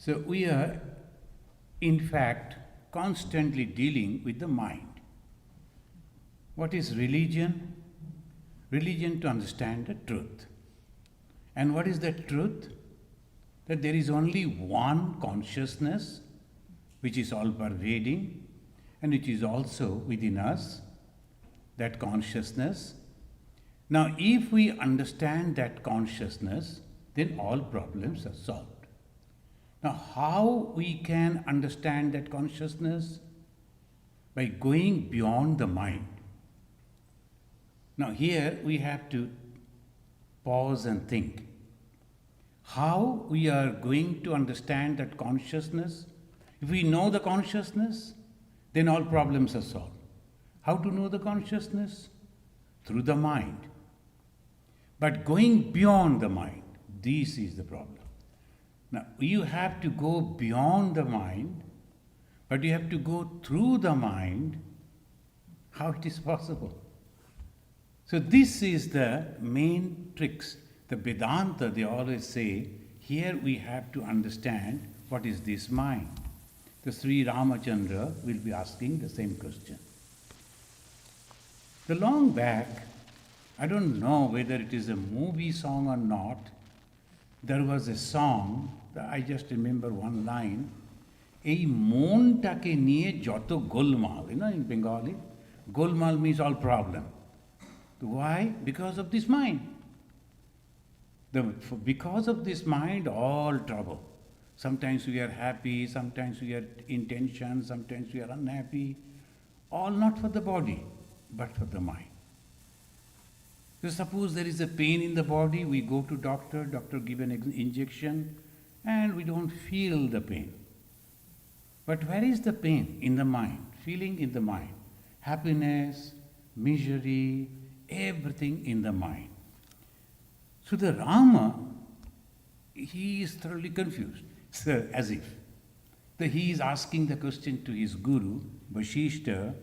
So we are, in fact, constantly dealing with the mind. What is religion? Religion to understand the truth. And what is the truth? That there is only one consciousness which is all pervading and which is also within us, that consciousness. Now, if we understand that consciousness, then all problems are solved. Now, how we can understand that consciousness? By going beyond the mind. Now, here we have to pause and think. How we are going to understand that consciousness? If we know the consciousness, then all problems are solved. How to know the consciousness? Through the mind. But going beyond the mind, this is the problem. Now, you have to go beyond the mind, but you have to go through the mind. How it is possible? So this is the main tricks. The Vedanta, they always say, here we have to understand what is this mind. The Sri Ramachandra will be asking the same question. The long back, I don't know whether it is a movie song or not, there was a song, I just remember one line, এই মনটাকে নিয়ে যত গোলমাল, in Bengali, Golmaal means all problem. Why? Because of this mind. Because of this mind, all trouble. Sometimes we are happy, sometimes we are in tension, sometimes we are unhappy. All not for the body, but for the mind. So suppose there is a pain in the body, we go to doctor give an injection, and we don't feel the pain. But where is the pain? In the mind, feeling in the mind. Happiness, misery, everything in the mind. So the Rama, he is thoroughly confused, so as if. He is asking the question to his guru, Vasistha,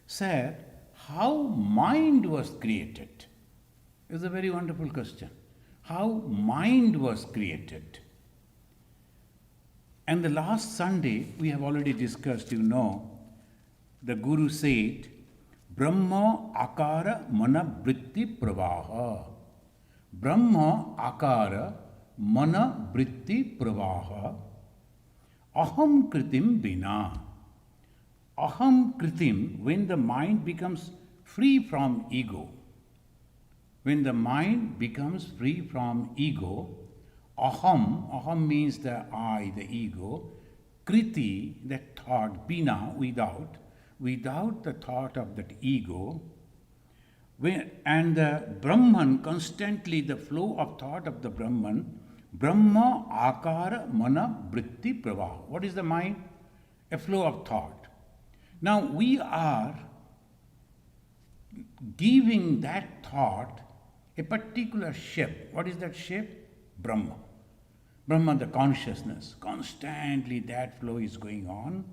Sir, how mind was created? It's a very wonderful question. How mind was created? And the last Sunday, we have already discussed, the Guru said, Brahma akara mana vritti pravaha. Brahma akara mana vritti pravaha. Aham kritim vina. Aham kritim, when the mind becomes free from ego. When the mind becomes free from ego, aham means the I, the ego, kriti, that thought, bina, without the thought of that ego, and the Brahman, constantly the flow of thought of the Brahman, Brahma akara mana vritti pravaha. What is the mind? A flow of thought. Now we are giving that thought a particular shape. What is that shape? Brahma. Brahma, the consciousness. Constantly that flow is going on.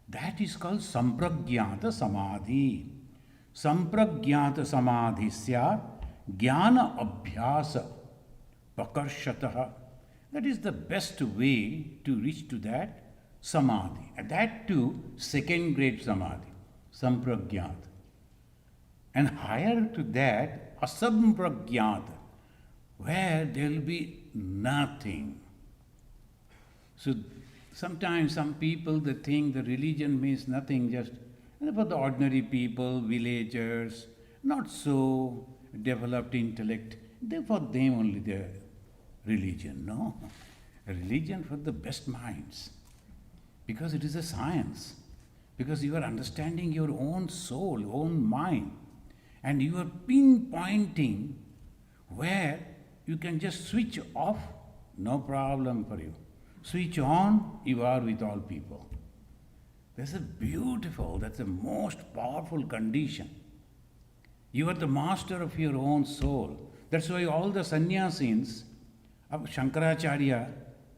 That is called sampragyata samadhi. Sampragyata samadhisya jnana abhyasa pakarshataha. That is the best way to reach to that samadhi. And that too, second grade samadhi, sampragyata. And higher to that, asampragyata, where there will be nothing. So sometimes some people, they think the religion means nothing, just for the ordinary people, villagers, not so developed intellect. For them only the religion. No, a religion for the best minds. Because it is a science. Because you are understanding your own soul, own mind. And you are pinpointing where you can just switch off, no problem for you. Switch on, you are with all people. That's the most powerful condition. You are the master of your own soul. That's why all the sannyasins of Shankaracharya,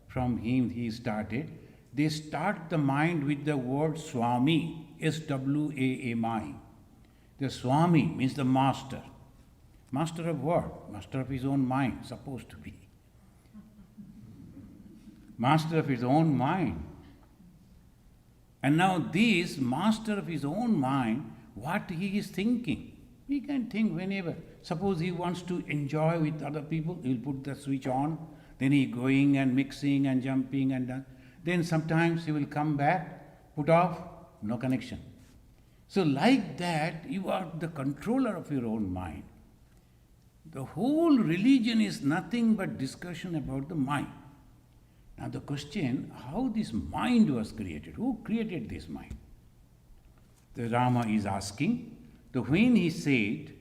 from him he started, they start the mind with the word Swami, S-W-A-M-I. The Swami means the master. Master of what? Master of his own mind, supposed to be. master of his own mind. And now this master of his own mind, what he is thinking, he can think whenever. Suppose he wants to enjoy with other people, he will put the switch on, then he going and mixing and jumping and done. Then sometimes he will come back, put off, no connection. So like that, you are the controller of your own mind. The whole religion is nothing but discussion about the mind. Now the question, how this mind was created? Who created this mind? The Rama is asking. So when he said,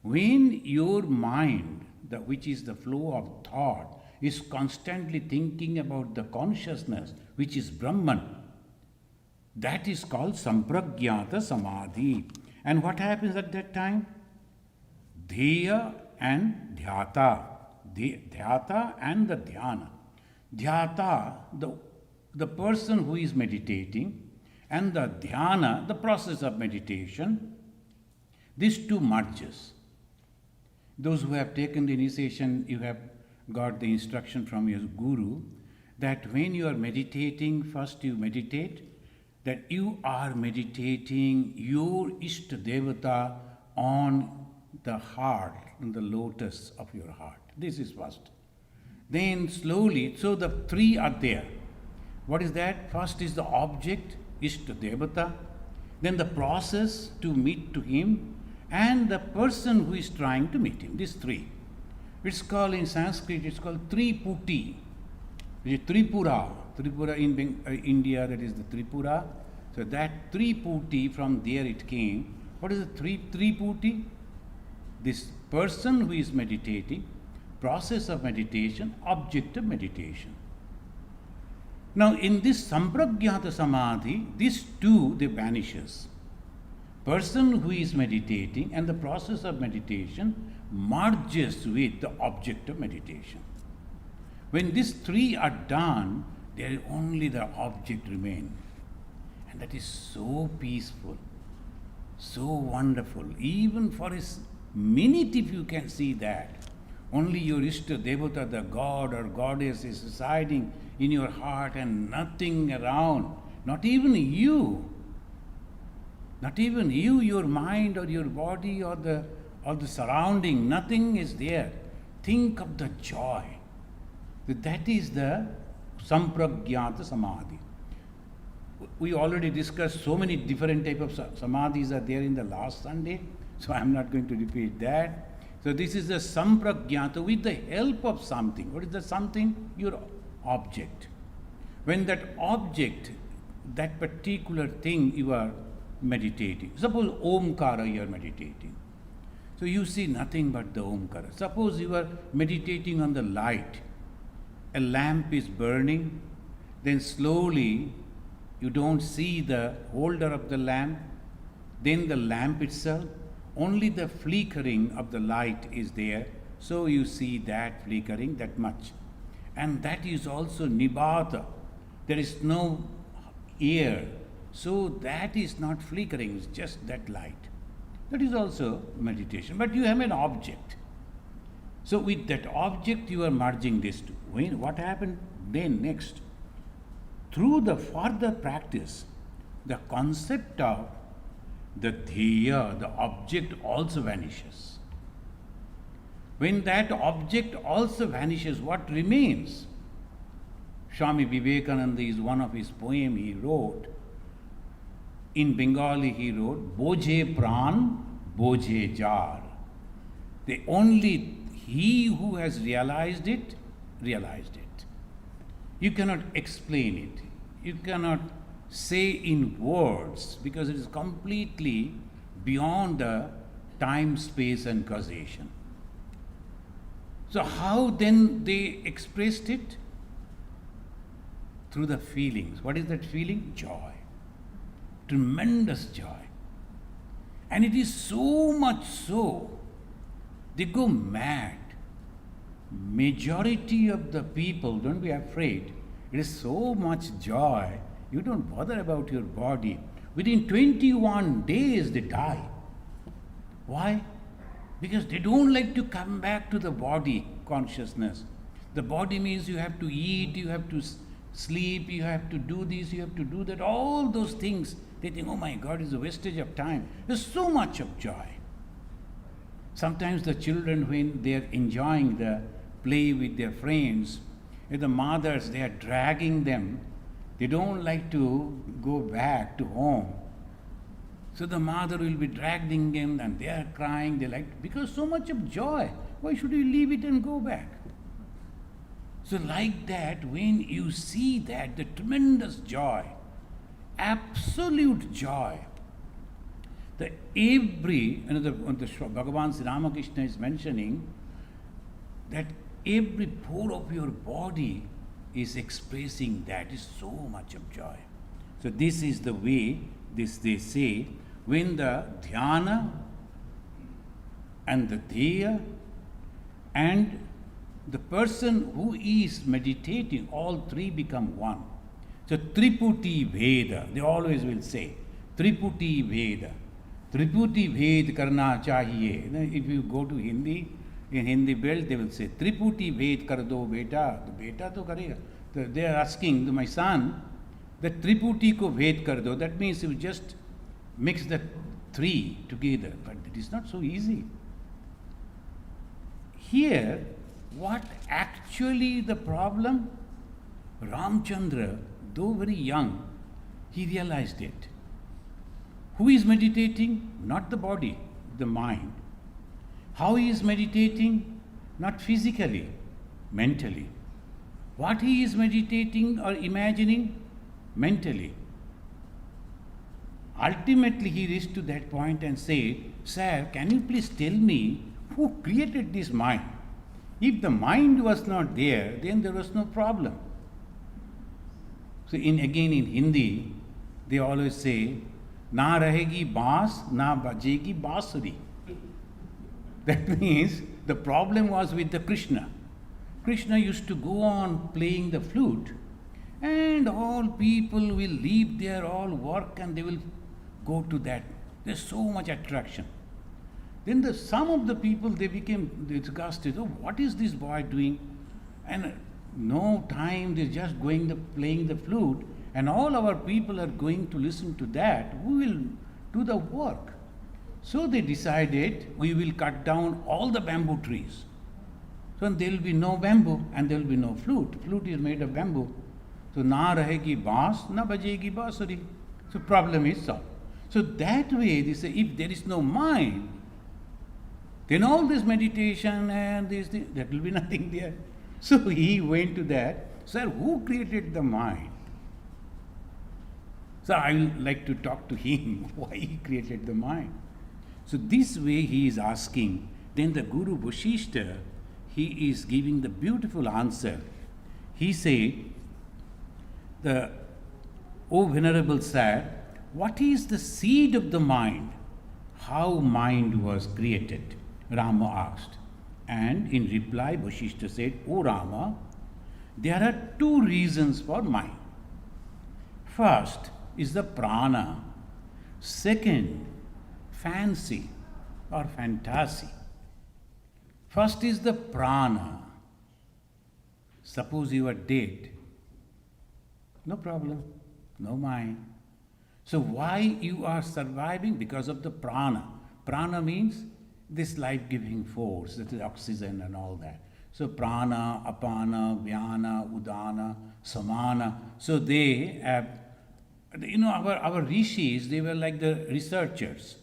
when your mind, which is the flow of thought, is constantly thinking about the consciousness, which is Brahman, that is called Sampragyata Samadhi. And what happens at that time? Dheya and Dhyata. Dhyata and the Dhyana. Dhyata, the person who is meditating, and the Dhyana, the process of meditation, these two merges. Those who have taken the initiation, you have got the instruction from your guru that when you are meditating, first you meditate, that you are meditating your Ishta Devata on the heart, on the lotus of your heart. This is first. Then slowly, so the three are there. What is that? First is the object, Ishta Devata, then the process to meet to him, and the person who is trying to meet him. These three. It's called in Sanskrit, it's called Triputi. Which is Tripura. Tripura in India, that is the Tripura. So that Triputi, from there it came. What is the Triputi? This person who is meditating, process of meditation, object of meditation. Now in this Sampragyata Samadhi, these two, they vanishes. Person who is meditating and the process of meditation merges with the object of meditation. When these three are done, there is only the object remain. And that is so peaceful, so wonderful. Even for a minute, if you can see that, only your Ishta Devata, the God or Goddess, is residing in your heart and nothing around, not even you. Not even you, your mind or your body or the surrounding, nothing is there. Think of the joy. That is the Sampragyata Samadhi. We already discussed so many different types of samadhis are there in the last Sunday, so I am not going to repeat that. So this is the Sampragyata with the help of something. What is the something? Your object. When that object, that particular thing you are meditating. Suppose Omkara you are meditating. So you see nothing but the Omkara. Suppose you are meditating on the light. A lamp is burning, then slowly you don't see the holder of the lamp, then the lamp itself, only the flickering of the light is there, so you see that flickering, that much. And that is also Nibata. There is no air, so that is not flickering, it's just that light. That is also meditation, but you have an object. So with that object you are merging these two. What happened then next? Through the further practice, the concept of the Dheya, the object, also vanishes. When that object also vanishes, what remains? Swami Vivekananda is one of his poems he wrote. In Bengali he wrote, Boje Pran, Boje Jar. The only he who has realized it, realized it. You cannot explain it. You cannot say in words because it is completely beyond the time, space and causation. So how then they expressed it? Through the feelings. What is that feeling? Joy. Tremendous joy. And it is so much so, they go mad. Majority of the people, don't be afraid, it is so much joy, you don't bother about your body. Within 21 days they die. Why? Because they don't like to come back to the body consciousness. The body means you have to eat, you have to sleep, you have to do this, you have to do that, all those things. They think, oh my God, it's a wastage of time. There's so much of joy. Sometimes the children, when they are enjoying the play with their friends, the mothers, they are dragging them. They don't like to go back to home. So the mother will be dragging them and they are crying. They like, because so much of joy. Why should you leave it and go back? So like that, when you see that, the tremendous joy, absolute joy, the Bhagavan Sri Ramakrishna is mentioning that every pore of your body is expressing that is so much of joy. So this is the way, this they say, when the dhyana and the dheya and the person who is meditating, all three become one. So Triputi Veda, they always will say, Triputi Veda. Triputi Ved karna chahiye. If you go to Hindi, in Hindi belt, they will say, Triputi Ved kar do beta. The beta to karega. They are asking, my son, the Triputi ko Ved kar do. That means you just mix the three together. But it is not so easy. Here, what actually the problem? Ramchandra, though very young, he realized it. Who is meditating? Not the body, the mind. How he is meditating? Not physically, mentally. What he is meditating or imagining? Mentally. Ultimately, he reached to that point and said, Sir, can you please tell me who created this mind? If the mind was not there, then there was no problem. So again in Hindi, they always say, Na rahegi baas, na bajegi basuri. That means the problem was with the Krishna. Krishna used to go on playing the flute, and all people will leave their all work and they will go to that. There's so much attraction. Then some of the people, they became disgusted. Oh, what is this boy doing? And no time, they're just playing the flute, and all our people are going to listen to that. Who will do the work? So they decided, we will cut down all the bamboo trees. So there will be no bamboo and there will be no flute. Flute is made of bamboo. So na rahegi baas, na bajegi basuri. So problem is solved. So that way, they say, if there is no mind, then all this meditation and this, that will be nothing there. So he went to that. Sir, who created the mind? So I would like to talk to him why he created the mind. So this way he is asking. Then the Guru Vasistha, he is giving the beautiful answer. He said, O Venerable Sir, what is the seed of the mind? How mind was created? Rama asked. And in reply, Vasistha said, O Rama, there are two reasons for mind. First is the prana. Second, fancy or fantasy. First is the prana. Suppose you are dead. No problem, no mind. So why you are surviving? Because of the prana. Prana means this life-giving force, that is oxygen and all that. So prana, apana, vyana, udana, samana. So they have, our rishis, they were like the researchers.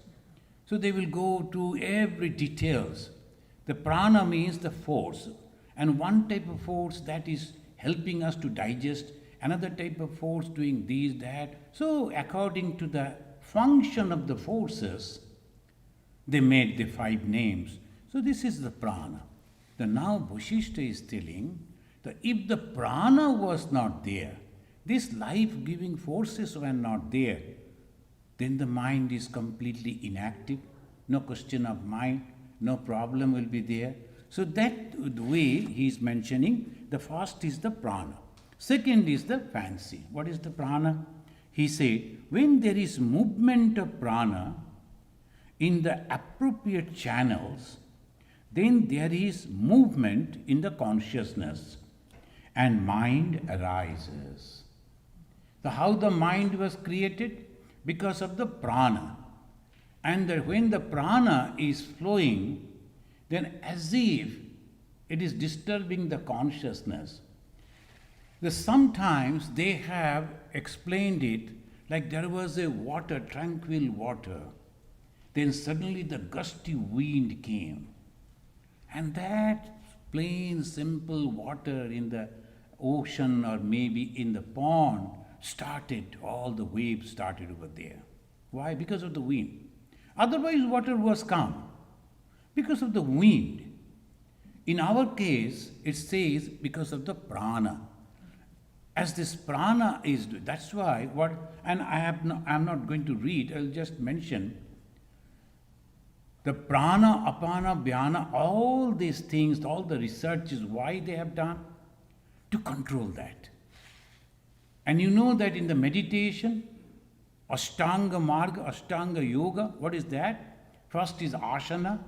So they will go to every details. The prana means the force. And one type of force that is helping us to digest, another type of force doing this, that. So according to the function of the forces, they made the 5 names. So this is the prana. Now Vasistha is telling that if the prana was not there, these life-giving forces were not there, then the mind is completely inactive, no question of mind, no problem will be there. So that the way he is mentioning, the first is the prana. Second is the fancy. What is the prana? He said, when there is movement of prana in the appropriate channels, then there is movement in the consciousness. and mind arises. So how the mind was created? Because of the prana. And that when the prana is flowing, then as if it is disturbing the consciousness. Sometimes they have explained it like there was a water, tranquil water. Then suddenly the gusty wind came. And that plain, simple water in the ocean or maybe in the pond all the waves started over there. Why? Because of the wind. Otherwise, water was calm. Because of the wind. In our case, it says because of the prana. As this prana is, that's why I'm not going to read, I'll just mention the prana, apana, dhyana, all these things, all the research is why they have done to control that. And you know that in the meditation, Ashtanga Marga, Ashtanga Yoga, what is that? First is asana,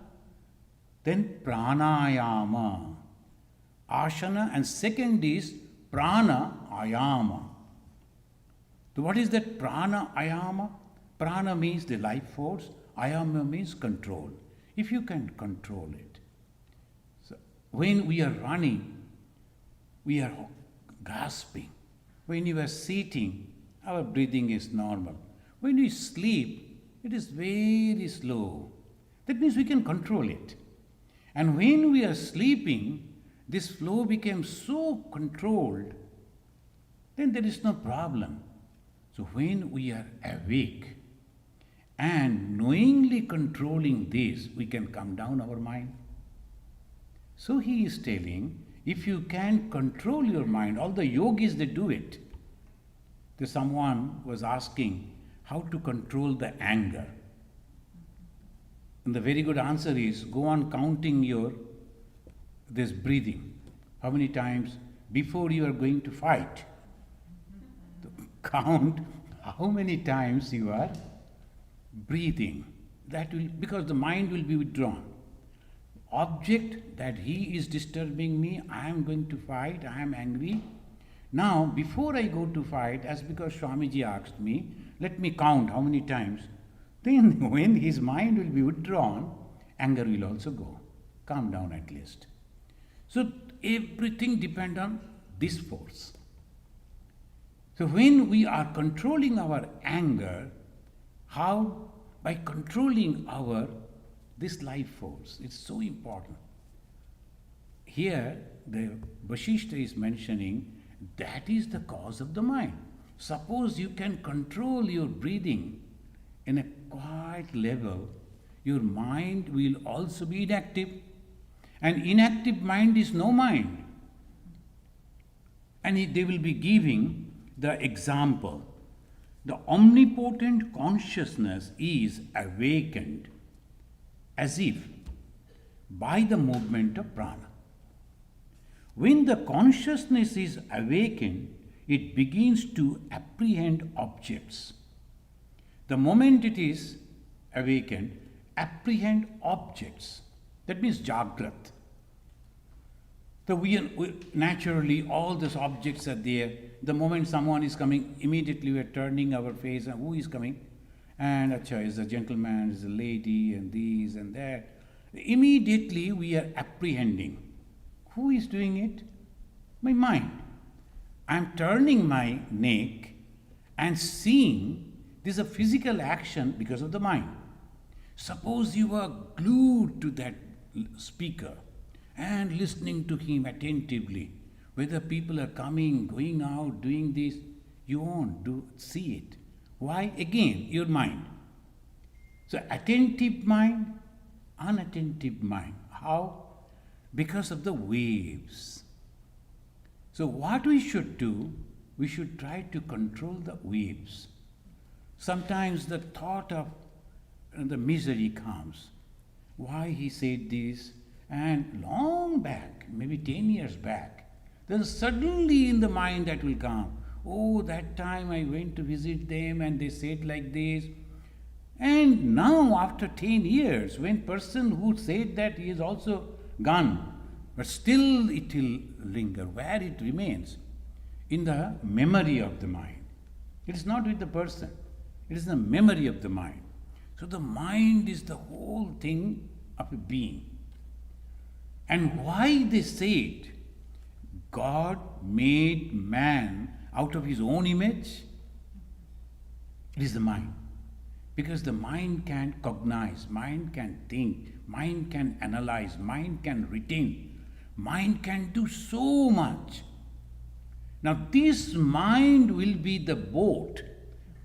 then pranayama. Asana, and second is prana ayama. So what is that prana ayama? Prana means the life force, ayama means control. If you can control it. So when we are running, we are gasping. When you are sitting, our breathing is normal. When we sleep, it is very slow. That means we can control it. And when we are sleeping, this flow became so controlled, then there is no problem. So when we are awake and knowingly controlling this, we can calm down our mind. So he is telling, if you can control your mind, all the yogis, they do it. Someone was asking how to control the anger. And the very good answer is, go on counting this breathing. How many times before you are going to fight? Count how many times you are breathing. That will, because the mind will be withdrawn. Object that he is disturbing me, I am going to fight, I am angry. Now, before I go to fight, as because Swamiji asked me, let me count how many times. Then when his mind will be withdrawn, anger will also go. Calm down at least. So everything depends on this force. So when we are controlling our anger, how? By controlling this life force. It's so important. Here, the Vasistha is mentioning that is the cause of the mind. Suppose you can control your breathing in a quiet level, your mind will also be inactive. And inactive mind is no mind. And they will be giving the example. The omnipotent consciousness is awakened as if by the movement of prana. When the consciousness is awakened, it begins to apprehend objects. The moment it is awakened, apprehend objects. That means Jagrat. So we naturally, all these objects are there. The moment someone is coming, immediately we are turning our face, and who is coming? And acha, is a gentleman, is a lady, and this and that. Immediately we are apprehending. Who is doing it? My mind. I am turning my neck and seeing this is a physical action because of the mind. Suppose you are glued to that speaker and listening to him attentively. Whether people are coming, going out, doing this, you won't see it. Why? Again, your mind. So attentive mind, unattentive mind. How? Because of the waves. So what we should do, we should try to control the waves. Sometimes the thought of the misery comes. Why he said this? And long back, maybe 10 years back, then suddenly in the mind that will come, oh, that time I went to visit them and they said like this. And now after 10 years, when person who said that he is also gone, But still it will linger. Where it remains? In the memory of the mind. It is not with the person. It is the memory of the mind. So the mind is the whole thing of a being. And why they say it? God made man out of his own image. It is the mind. Because the mind can cognize, mind can think, mind can analyze, mind can retain, mind can do so much. Now this mind will be the boat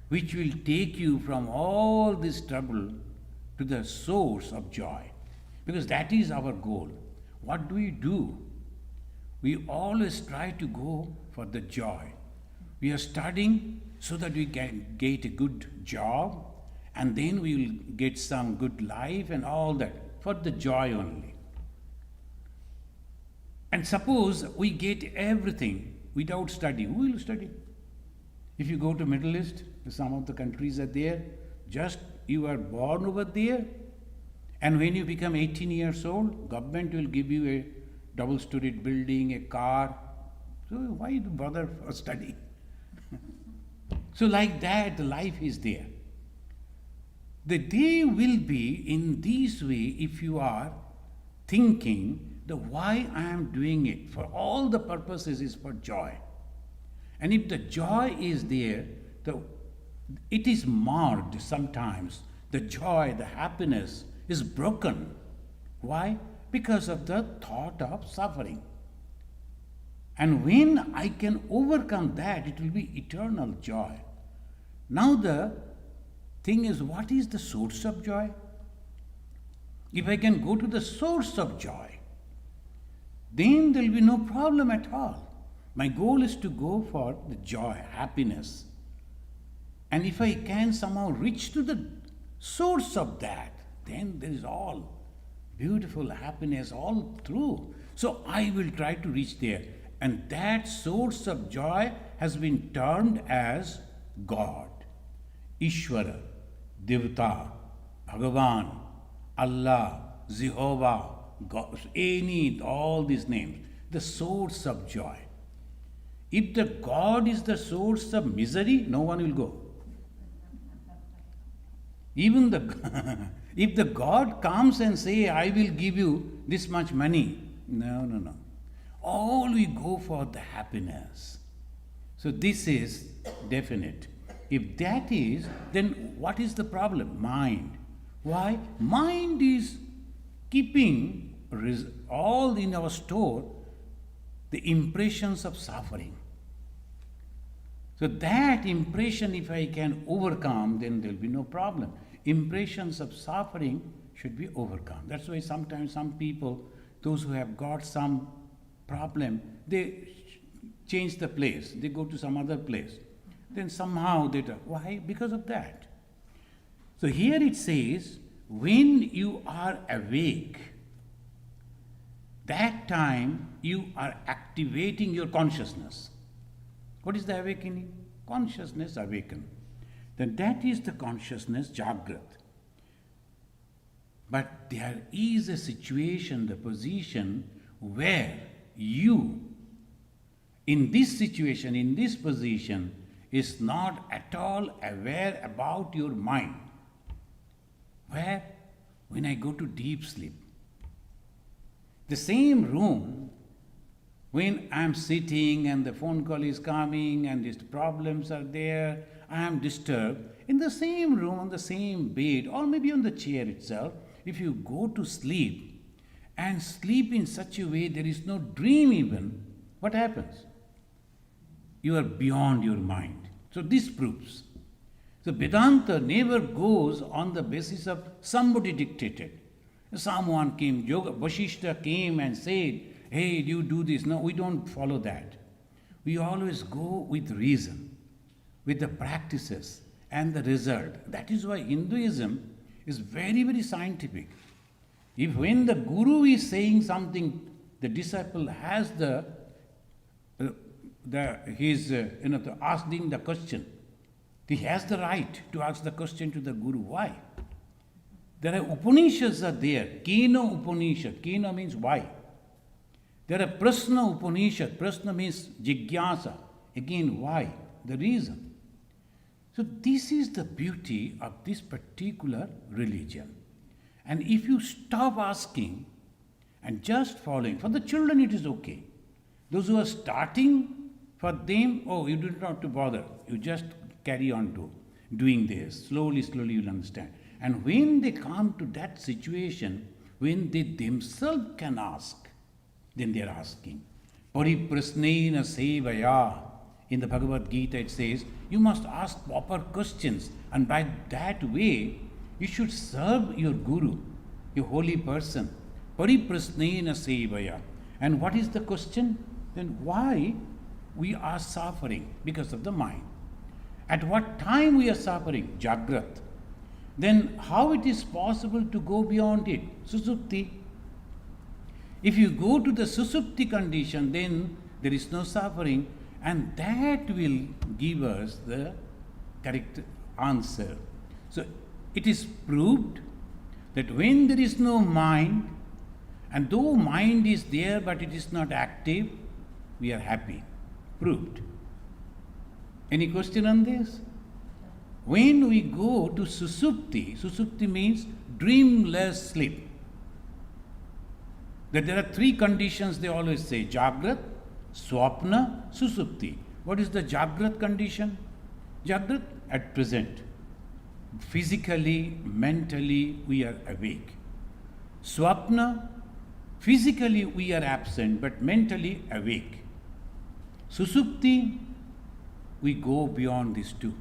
which will take you from all this trouble to the source of joy. Because that is our goal. What do? We always try to go for the joy. We are studying so that we can get a good job, and then we will get some good life and all that, for the joy only. And suppose we get everything without study, who will study? If you go to Middle East, some of the countries are there, just you are born over there, and when you become 18 years old, government will give you a double-storied building, a car. So why bother for study? So like that, the life is there. The day will be in this way if you are thinking the why I am doing it, for all the purposes is for joy. And if the joy is there, it is marred sometimes. The joy, the happiness is broken. Why? Because of the thought of suffering. And when I can overcome that, it will be eternal joy. Now the thing is, what is the source of joy? If I can go to the source of joy, then there will be no problem at all. My goal is to go for the joy, happiness. And if I can somehow reach to the source of that, then there is all beautiful happiness all through. So I will try to reach there. And that source of joy has been termed as God, Ishvara, Devata, Bhagavan, Allah, Jehovah, God, all these names, the source of joy. If the God is the source of misery, no one will go. Even if the God comes and say, I will give you this much money, no. All we go for the happiness. So this is definite. If that is, then what is the problem? Mind. Why? Mind is keeping all in our store the impressions of suffering. So that impression, if I can overcome, then there will be no problem. Impressions of suffering should be overcome. That's why sometimes some people, those who have got some problem, they change the place. They go to some other place. Then somehow why? Because of that. So here it says, when you are awake, that time you are activating your consciousness. What is the awakening? Consciousness awaken. Then that is the consciousness Jagrat. But there is a situation, the position where you, in this situation, in this position, is not at all aware about your mind. Where? When I go to deep sleep. The same room, when I am sitting and the phone call is coming and these problems are there, I am disturbed. In the same room, on the same bed, or maybe on the chair itself, if you go to sleep and sleep in such a way there is no dream even, what happens? You are beyond your mind. So this proves. So Vedanta never goes on the basis of somebody dictated. Someone came, Vasistha came and said, hey, you do this. No, we don't follow that. We always go with reason, with the practices and the result. That is why Hinduism is very, very scientific. If when the guru is saying something, the disciple has asking the question. He has the right to ask the question to the guru. Why? There are Upanishads are there. Kena Upanishad. Kena means why. There are Prasna Upanishad. Prasna means jigyasa. Again, why? The reason. So this is the beauty of this particular religion. And if you stop asking and just following, for the children it is okay. Those who are starting, for them, oh, you do not have to bother. You just carry on to doing this. Slowly, slowly you'll understand. And when they come to that situation, when they themselves can ask, then they are asking. Pariprasnena sevaya. In the Bhagavad Gita it says, you must ask proper questions. And by that way, you should serve your Guru, your holy person. Pariprasnena sevaya. And what is the question? Then why we are suffering? Because of the mind. At what time we are suffering? Jagrat. Then how it is possible to go beyond it? Susupti. If you go to the susupti condition, then there is no suffering, and that will give us the correct answer. So it is proved that when there is no mind, and though mind is there but it is not active, we are happy. Proved. Any question on this? When we go to susupti, susupti means dreamless sleep. That there are three conditions they always say: Jagrat, Swapna, Susupti. What is the Jagrat condition? Jagrat, at present. Physically, mentally, we are awake. Swapna, physically we are absent, but mentally awake. Susupti, we go beyond these two.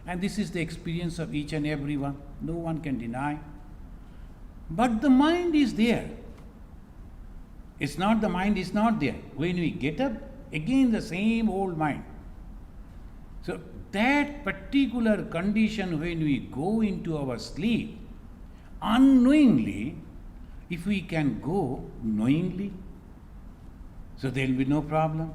And this is the experience of each and every one. No one can deny. But the mind is there. It's not the mind is not there. When we get up, again the same old mind. So that particular condition when we go into our sleep, unknowingly, if we can go knowingly, so there will be no problem.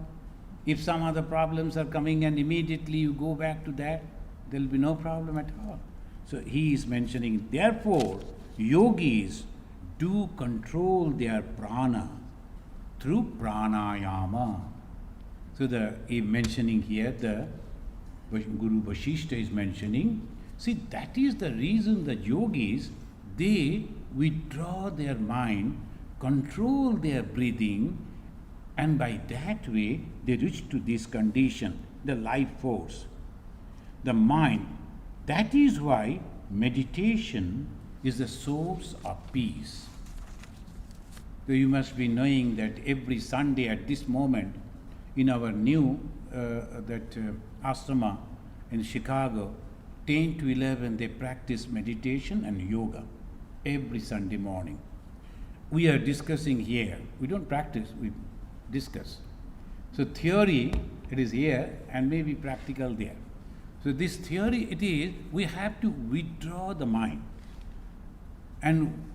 If some other problems are coming and immediately you go back to that, there will be no problem at all. So he is mentioning, therefore, yogis do control their prana through pranayama. So he mentioning here, the Guru Vasistha is mentioning, see, that is the reason the yogis, they withdraw their mind, control their breathing, and by that way they reach to this condition, the life force, the mind. That is why meditation is the source of peace. So you must be knowing that every Sunday at this moment in our new ashrama in Chicago, 10 to 11 they practice meditation and yoga every Sunday morning. We are discussing here. We don't practice, we discuss. So theory, it is here, and maybe practical there. So this theory, it is, we have to withdraw the mind. And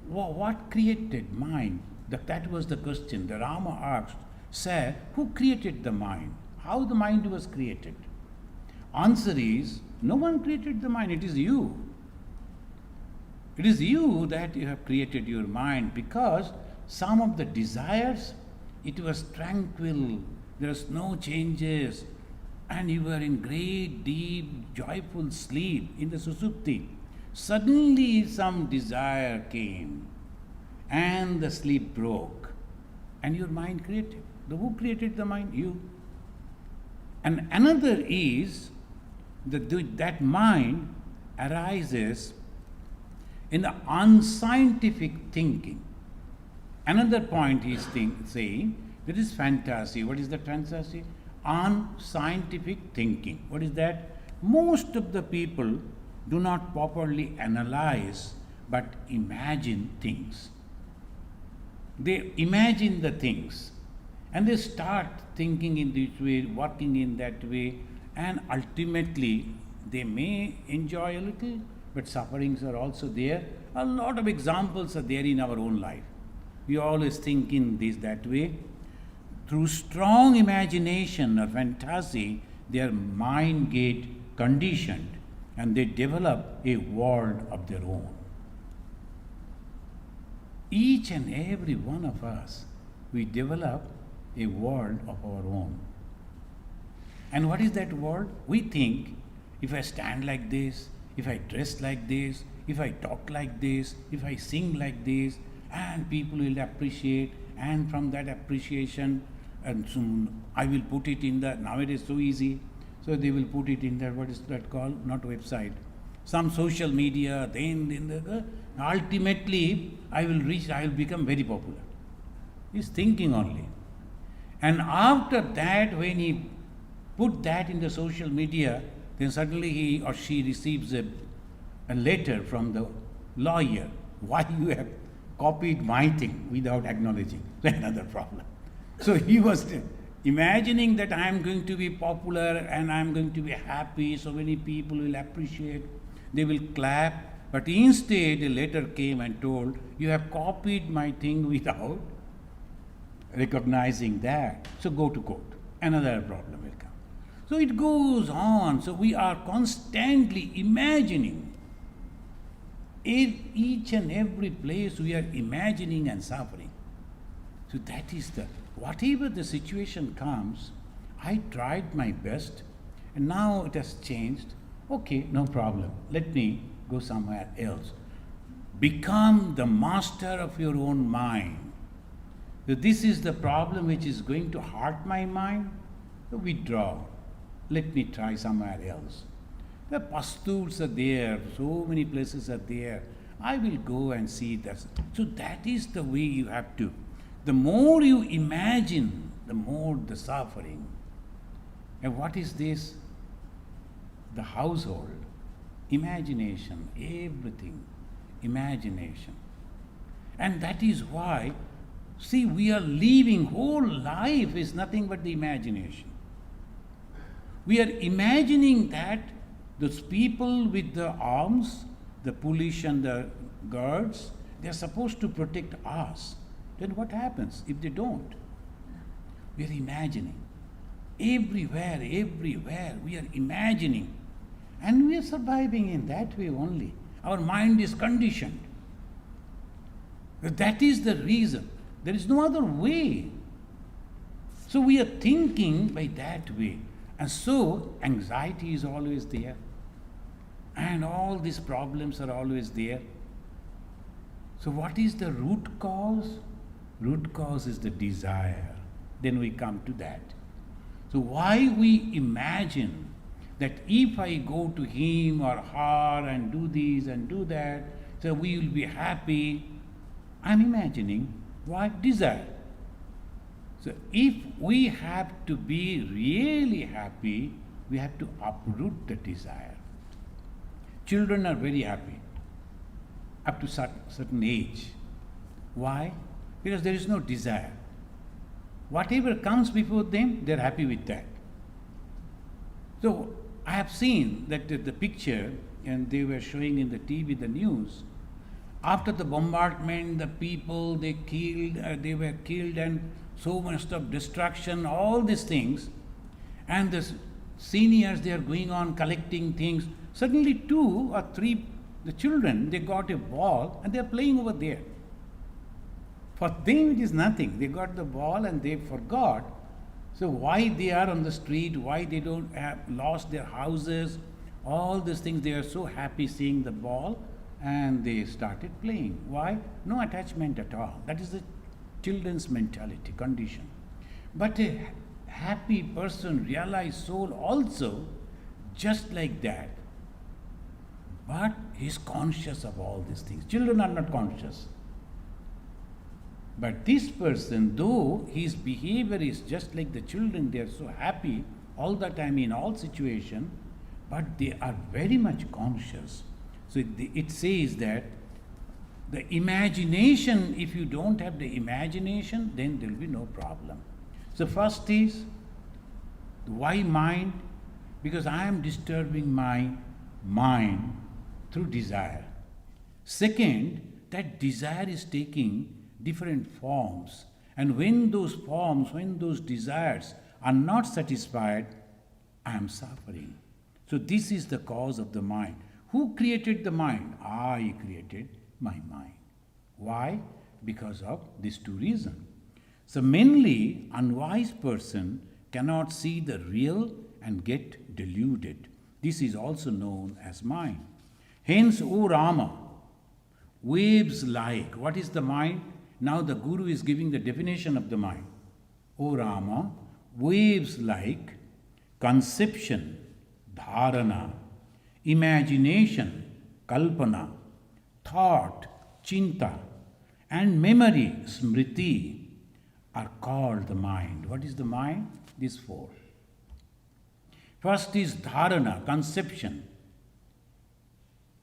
what created mind? That was the question. The Rama asked, Sir, who created the mind? How the mind was created? Answer is, no one created the mind, it is you. It is you that you have created your mind, because some of the desires, it was tranquil, there was no changes, and you were in great, deep, joyful sleep in the susupti. Suddenly some desire came, and the sleep broke, and your mind created. Who created the mind? You. And another is that mind arises in the unscientific thinking. Another point he is saying, there is fantasy. What is the fantasy? Unscientific thinking. What is that? Most of the people do not properly analyze but imagine things. They imagine the things and they start thinking in this way, working in that way, and ultimately they may enjoy a little, but sufferings are also there. A lot of examples are there in our own life. We always think in this that way. Through strong imagination or fantasy, their mind get conditioned and they develop a world of their own. Each and every one of us we develop a world of our own. And what is that world? We think, if I stand like this, if I dress like this, if I talk like this, if I sing like this, and people will appreciate, and from that appreciation, and soon I will put it in the, nowadays so easy, so they will put it in that, what is that called? Not website, some social media, then in the ultimately I will become very popular. He's thinking only. And after that, when he put that in the social media, then suddenly he or she receives a letter from the lawyer. Why you have copied my thing without acknowledging? Another problem. So he was imagining that I am going to be popular and I am going to be happy, so many people will appreciate, they will clap. But instead a letter came and told, you have copied my thing without recognizing that. So go to court. Another problem will come. So it goes on. So we are constantly imagining. In each and every place we are imagining and suffering. So that is whatever the situation comes, I tried my best and now it has changed. Okay, no problem. Let me go somewhere else. Become the master of your own mind. So this is the problem which is going to hurt my mind. So withdraw. Let me try somewhere else. The pastures are there, so many places are there. I will go and see that. So that is the way you have to. The more you imagine, the more the suffering. And what is this? The household. Imagination, everything. Imagination. And that is why, see, we are living, whole life is nothing but the imagination. We are imagining that those people with the arms, the police and the guards, they are supposed to protect us. Then what happens if they don't? We are imagining. Everywhere, we are imagining. And we are surviving in that way only. Our mind is conditioned. That is the reason. There is no other way. So we are thinking by that way. And so anxiety is always there. And all these problems are always there. So what is the root cause? Root cause is the desire. Then we come to that. So why we imagine that if I go to him or her and do this and do that, so we will be happy. I'm imagining. Why? Desire. So if we have to be really happy, we have to uproot the desire. Children are very happy up to certain age. Why? Because there is no desire. Whatever comes before them, they are happy with that. So I have seen that the picture, and they were showing in the TV, the news, after the bombardment, the people they were killed, and so much of destruction, all these things, and the seniors, they are going on collecting things. Suddenly 2 or 3, the children, they got a ball and they are playing over there. For them it is nothing. They got the ball and they forgot. So why they are on the street, why they don't have lost their houses, all these things, they are so happy seeing the ball and they started playing. Why? No attachment at all. That is the children's mentality, condition. But a happy person, realized soul also, just like that. But he is conscious of all these things. Children are not conscious. But this person, though his behavior is just like the children, they are so happy all the time in all situations, but they are very much conscious. So it says that the imagination, if you don't have the imagination, then there will be no problem. So first is, why mind? Because I am disturbing my mind through desire. Second, that desire is taking different forms. And when those forms, when those desires are not satisfied, I am suffering. So this is the cause of the mind. Who created the mind? I created my mind. Why? Because of these 2 reasons. So mainly, unwise person cannot see the real and get deluded. This is also known as mind. Hence, O Rama, waves like, what is the mind? Now the Guru is giving the definition of the mind. O Rama, waves like conception, dharana, imagination, kalpana, thought, chinta, and memory, smriti, are called the mind. What is the mind? These four. First is dharana, conception.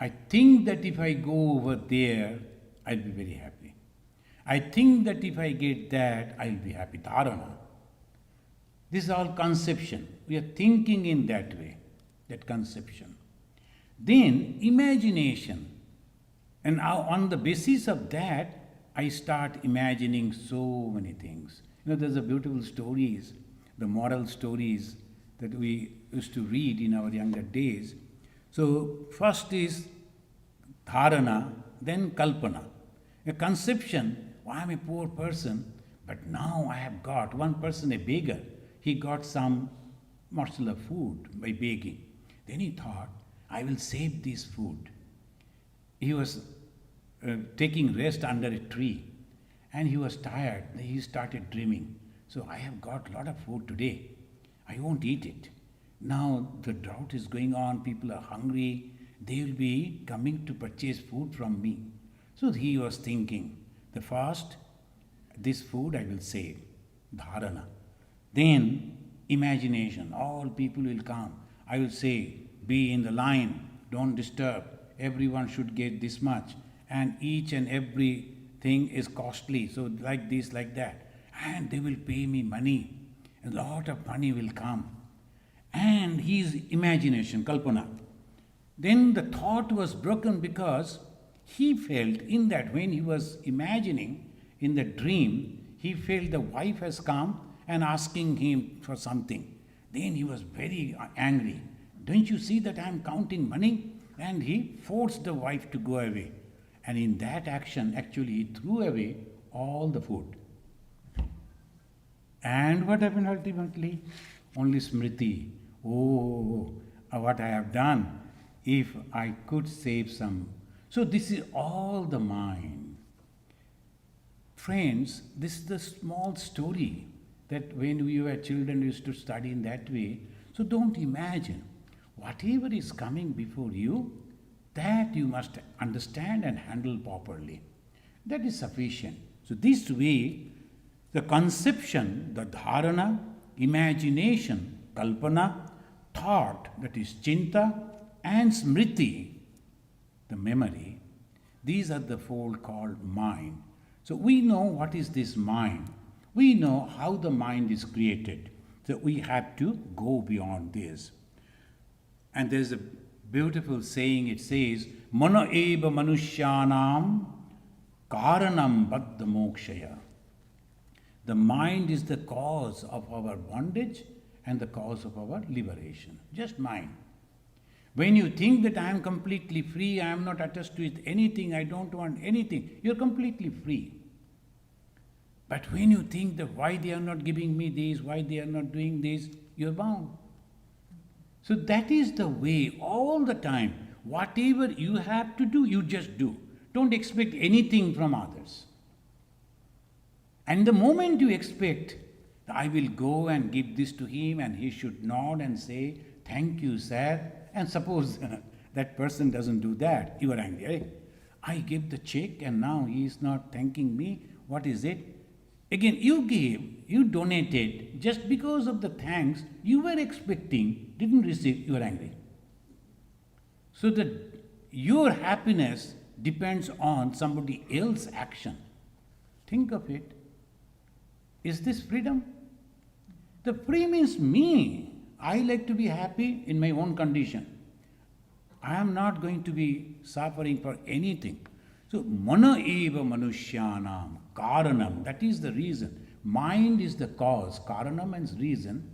I think that if I go over there, I'll be very happy. I think that if I get that, I'll be happy. Dharana. This is all conception. We are thinking in that way, that conception. Then imagination. And on the basis of that, I start imagining so many things. There's a beautiful stories, the moral stories that we used to read in our younger days. So first is dharana, then kalpana. A conception, I'm a poor person, but now I have got one person, a beggar. He got some morsel of food by begging. Then he thought, I will save this food. He was taking rest under a tree, and he was tired. He started dreaming. So I have got a lot of food today. I won't eat it. Now the drought is going on. People are hungry. They will be coming to purchase food from me. So he was thinking, the first, this food I will save, dharana. Then imagination. All people will come. I will say, be in the line. Don't disturb. Everyone should get this much. And each and every thing is costly, so like this, like that. And they will pay me money. A lot of money will come. And his imagination, kalpana. Then the thought was broken because he felt in that when he was imagining in the dream, he felt the wife has come and asking him for something. Then he was very angry. Don't you see that I am counting money? And he forced the wife to go away. And in that action, actually, he threw away all the food. And what happened ultimately? Only smriti. Oh, what I have done. If I could save some. So this is all the mind. Friends, this is the small story that when we were children we used to study in that way. So don't imagine. Whatever is coming before you, that you must understand and handle properly. That is sufficient. So this way, the conception, the dharana, imagination, kalpana, thought, that is chinta, and smriti, the memory, these are the four called mind. So we know what is this mind. We know how the mind is created. So we have to go beyond this. And there's a beautiful saying, it says, Mano eva manushyanam karanam baddha mokshaya. The mind is the cause of our bondage and the cause of our liberation. Just mind. When you think that I am completely free, I am not attached to anything, I don't want anything, you're completely free. But when you think that why they are not giving me this, why they are not doing this, you're bound. So that is the way all the time. Whatever you have to do, you just do. Don't expect anything from others. And the moment you expect, I will go and give this to him and he should nod and say, thank you, sir. And suppose that person doesn't do that, you are angry. Hey, I gave the check and now he is not thanking me. What is it? Again, you gave, you donated, just because of the thanks you were expecting, didn't receive, you are angry. So that your happiness depends on somebody else's action. Think of it. Is this freedom? The free means me. I like to be happy in my own condition. I am not going to be suffering for anything. So, mana eva manushyanam, karanam, that is the reason. Mind is the cause, karanam means reason.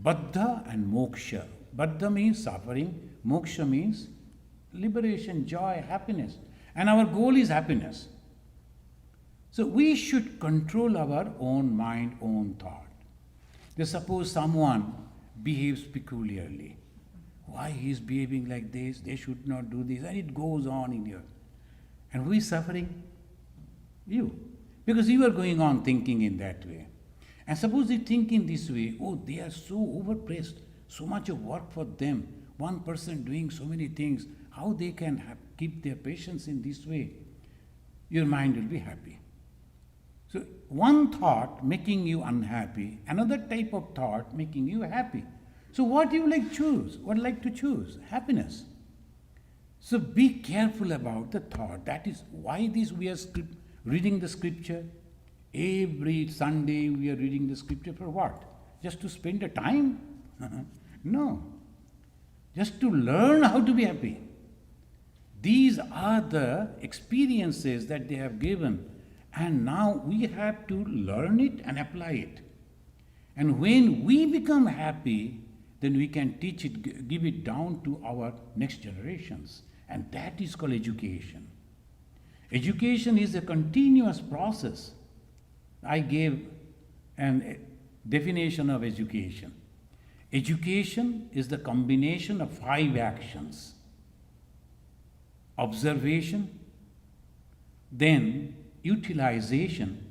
Baddha and moksha. Baddha means suffering, moksha means liberation, joy, happiness. And our goal is happiness. So we should control our own mind, own thought. Suppose someone behaves peculiarly. Why he is behaving like this? They should not do this. And it goes on in here. And who is suffering? You. Because you are going on thinking in that way. And suppose you think in this way, oh, they are so overpressed, so much of work for them, one person doing so many things, how they can keep their patience in this way? Your mind will be happy. So one thought making you unhappy, another type of thought making you happy. So what you like choose? What like to choose? Happiness. So be careful about the thought. That is why we are reading the scripture. Every Sunday we are reading the scripture for what? Just to spend the time? No. Just to learn how to be happy. These are the experiences that they have given. And now we have to learn it and apply it. And when we become happy, then we can teach it, give it down to our next generations. And that is called education. Education is a continuous process. I gave a definition of education. Education is the combination of 5 actions. Observation, then utilization,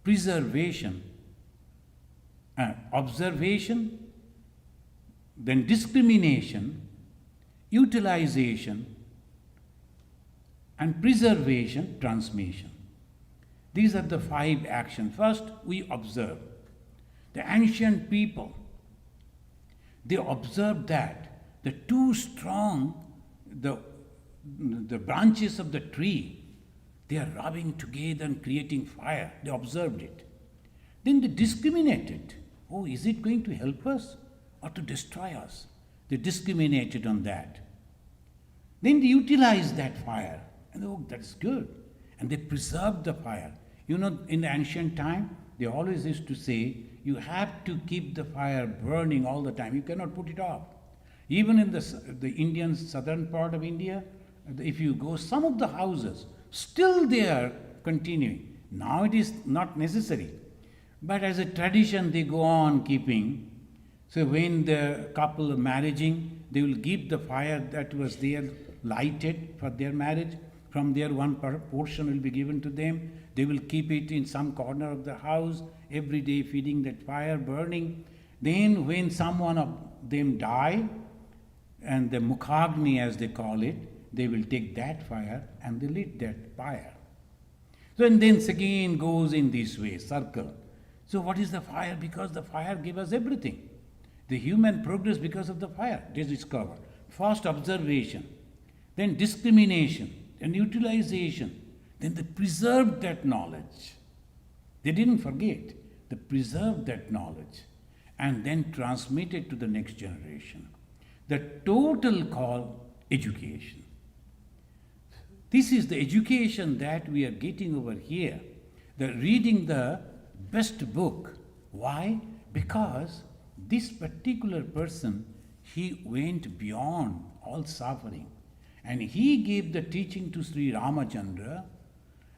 preservation, observation, then discrimination, utilization, and preservation, transmission. These are the 5 actions. First, we observe. The ancient people, they observed that the too strong, the branches of the tree, they are rubbing together and creating fire. They observed it. Then they discriminated. Oh, is it going to help us or to destroy us? They discriminated on that. Then they utilized that fire. And oh, that's good. And they preserved the fire. You know, in the ancient time, they always used to say, you have to keep the fire burning all the time. You cannot put it off. Even in the Indian southern part of India, if you go, some of the houses, still they are continuing. Now it is not necessary. But as a tradition, they go on keeping. So when the couple are marrying, they will keep the fire that was there lighted for their marriage. From there, one portion will be given to them. They will keep it in some corner of the house, every day feeding that fire burning. Then when someone of them die, and the mukhagni as they call it, they will take that fire and they lit that fire. So and then again goes in this way, circle. So what is the fire? Because the fire gives us everything. The human progress because of the fire, they discover. First observation, then discrimination, then utilization, then they preserved that knowledge. They didn't forget, they preserved that knowledge and then transmitted to the next generation. The total call education. This is the education that we are getting over here. The reading the best book. Why? Because this particular person, he went beyond all suffering. And he gave the teaching to Sri Ramachandra.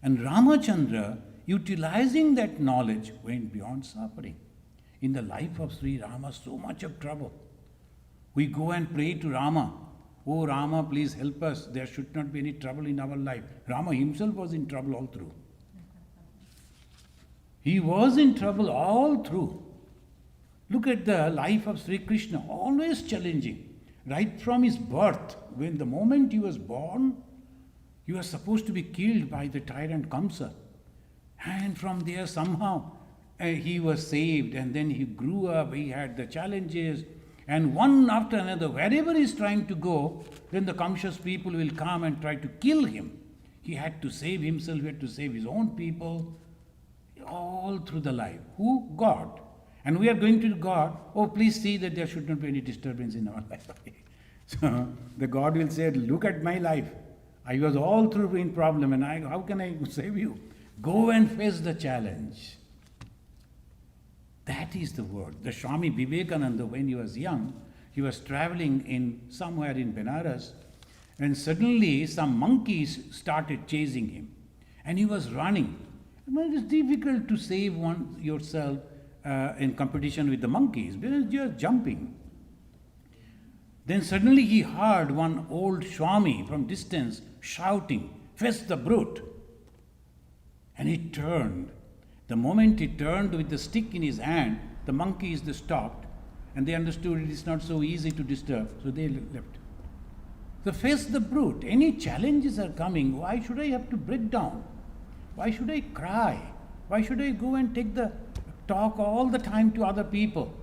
And Ramachandra, utilizing that knowledge, went beyond suffering. In the life of Sri Rama, so much of trouble. We go and pray to Rama. Oh Rama, please help us. There should not be any trouble in our life. Rama himself was in trouble all through. He was in trouble all through. Look at the life of Sri Krishna, always challenging. Right from his birth, when the moment he was born, he was supposed to be killed by the tyrant Kamsa. And from there somehow he was saved, and then he grew up, he had the challenges, and one after another, wherever he is trying to go, then the Kamsa's people will come and try to kill him. He had to save himself, he had to save his own people, all through the life. Who? God. And we are going to God, oh please see that there should not be any disturbance in our life. So the God will say, look at my life. I was all through in problem and how can I save you? Go and face the challenge. That is the word. The Swami Vivekananda, when he was young, he was traveling somewhere in Benares, and suddenly some monkeys started chasing him. And he was running. It is difficult to save yourself in competition with the monkeys because you are jumping. Then suddenly he heard one old Swami from distance shouting, "Fetch the brute!" And he turned. The moment he turned with the stick in his hand, the monkeys stopped and they understood it is not so easy to disturb, so they left. So face the brute. Any challenges are coming, why should I have to break down? Why should I cry? Why should I go and take the talk all the time to other people?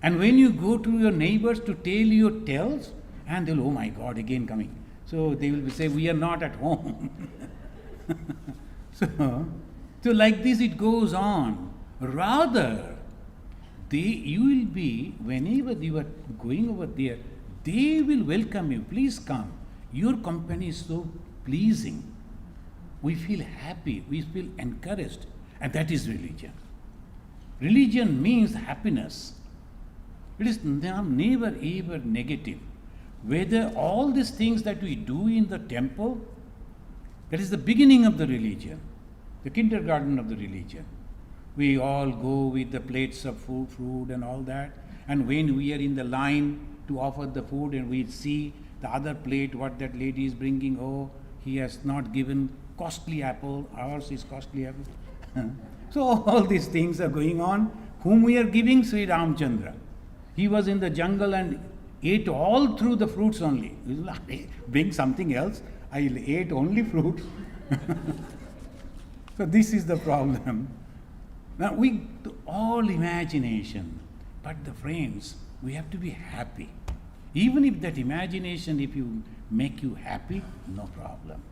And when you go to your neighbors to tell your tales, and they'll, oh my God, again coming. So they will say, we are not at home. So like this it goes on. Rather, you will be, whenever you are going over there, they will welcome you. Please come. Your company is so pleasing. We feel happy. We feel encouraged. And that is religion. Religion means happiness. It is never ever negative. Whether all these things that we do in the temple, that is the beginning of the religion, the kindergarten of the religion. We all go with the plates of food and all that. And when we are in the line to offer the food and we see the other plate, what that lady is bringing, oh, he has not given costly apple, ours is costly apple. So all these things are going on. Whom we are giving? Sri Ramchandra. He was in the jungle and ate all through the fruits only. Bring something else. I ate only fruit. So this is the problem. Now all imagination, but the friends, we have to be happy. Even if that imagination, if you make you happy, no problem.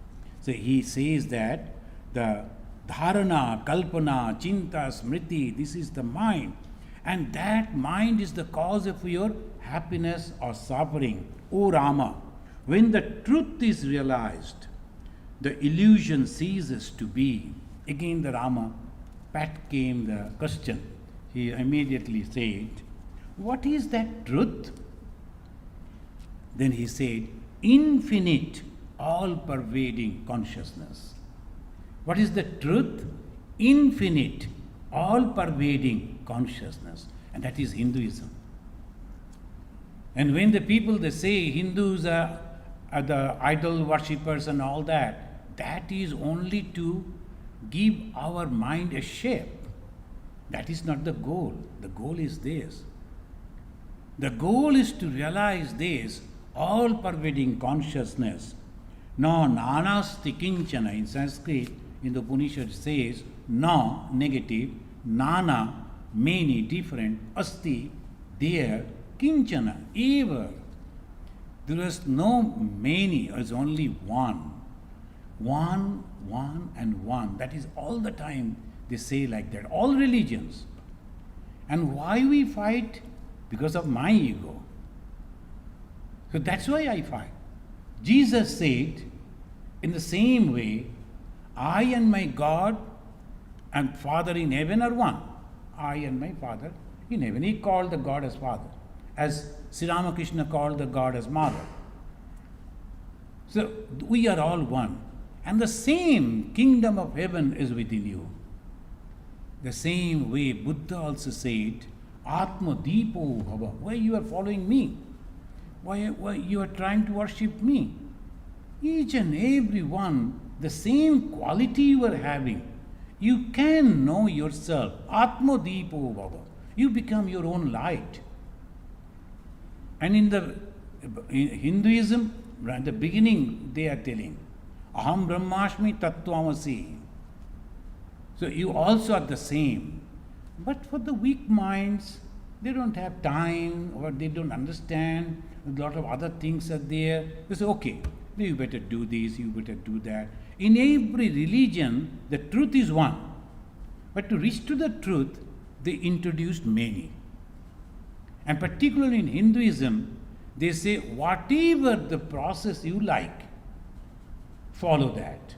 So he says that the dharana, kalpana, chinta, smriti, this is the mind. And that mind is the cause of your happiness or suffering. O Rama, when the truth is realized, the illusion ceases to be. Again the Rama, Pat came the question. He immediately said, what is that truth? Then he said, infinite, all-pervading consciousness. What is the truth? Infinite, all-pervading consciousness. And that is Hinduism. And when the people, they say Hindus are the idol worshippers and all that, that is only to give our mind a shape. That is not the goal. The goal is this. The goal is to realize this all-pervading consciousness. No, nanasti kinchana. In Sanskrit, in the Upanishad says, no, negative, nana, many, different, asti, there, kinchana, ever. There is no many, there is only one. One, and one. That is all the time they say like that. All religions. And why we fight? Because of my ego. So that's why I fight. Jesus said, in the same way, I and my God and Father in heaven are one. I and my Father in heaven. He called the God as Father, as Sri Ramakrishna called the God as Mother. So we are all one. And the same kingdom of heaven is within you. The same way Buddha also said, Atma Deepo Bhava. Why you are following me? Why you are trying to worship me? Each and every one, the same quality you are having. You can know yourself. Atma Deepo Bhava. You become your own light. And in Hinduism, at the beginning, they are telling, Aham Brahmasmi Tattvamasi. So you also are the same. But for the weak minds, they don't have time or they don't understand. A lot of other things are there. They say, okay, you better do this, you better do that. In every religion, the truth is one. But to reach to the truth, they introduced many. And particularly in Hinduism, they say, whatever the process you like, follow that.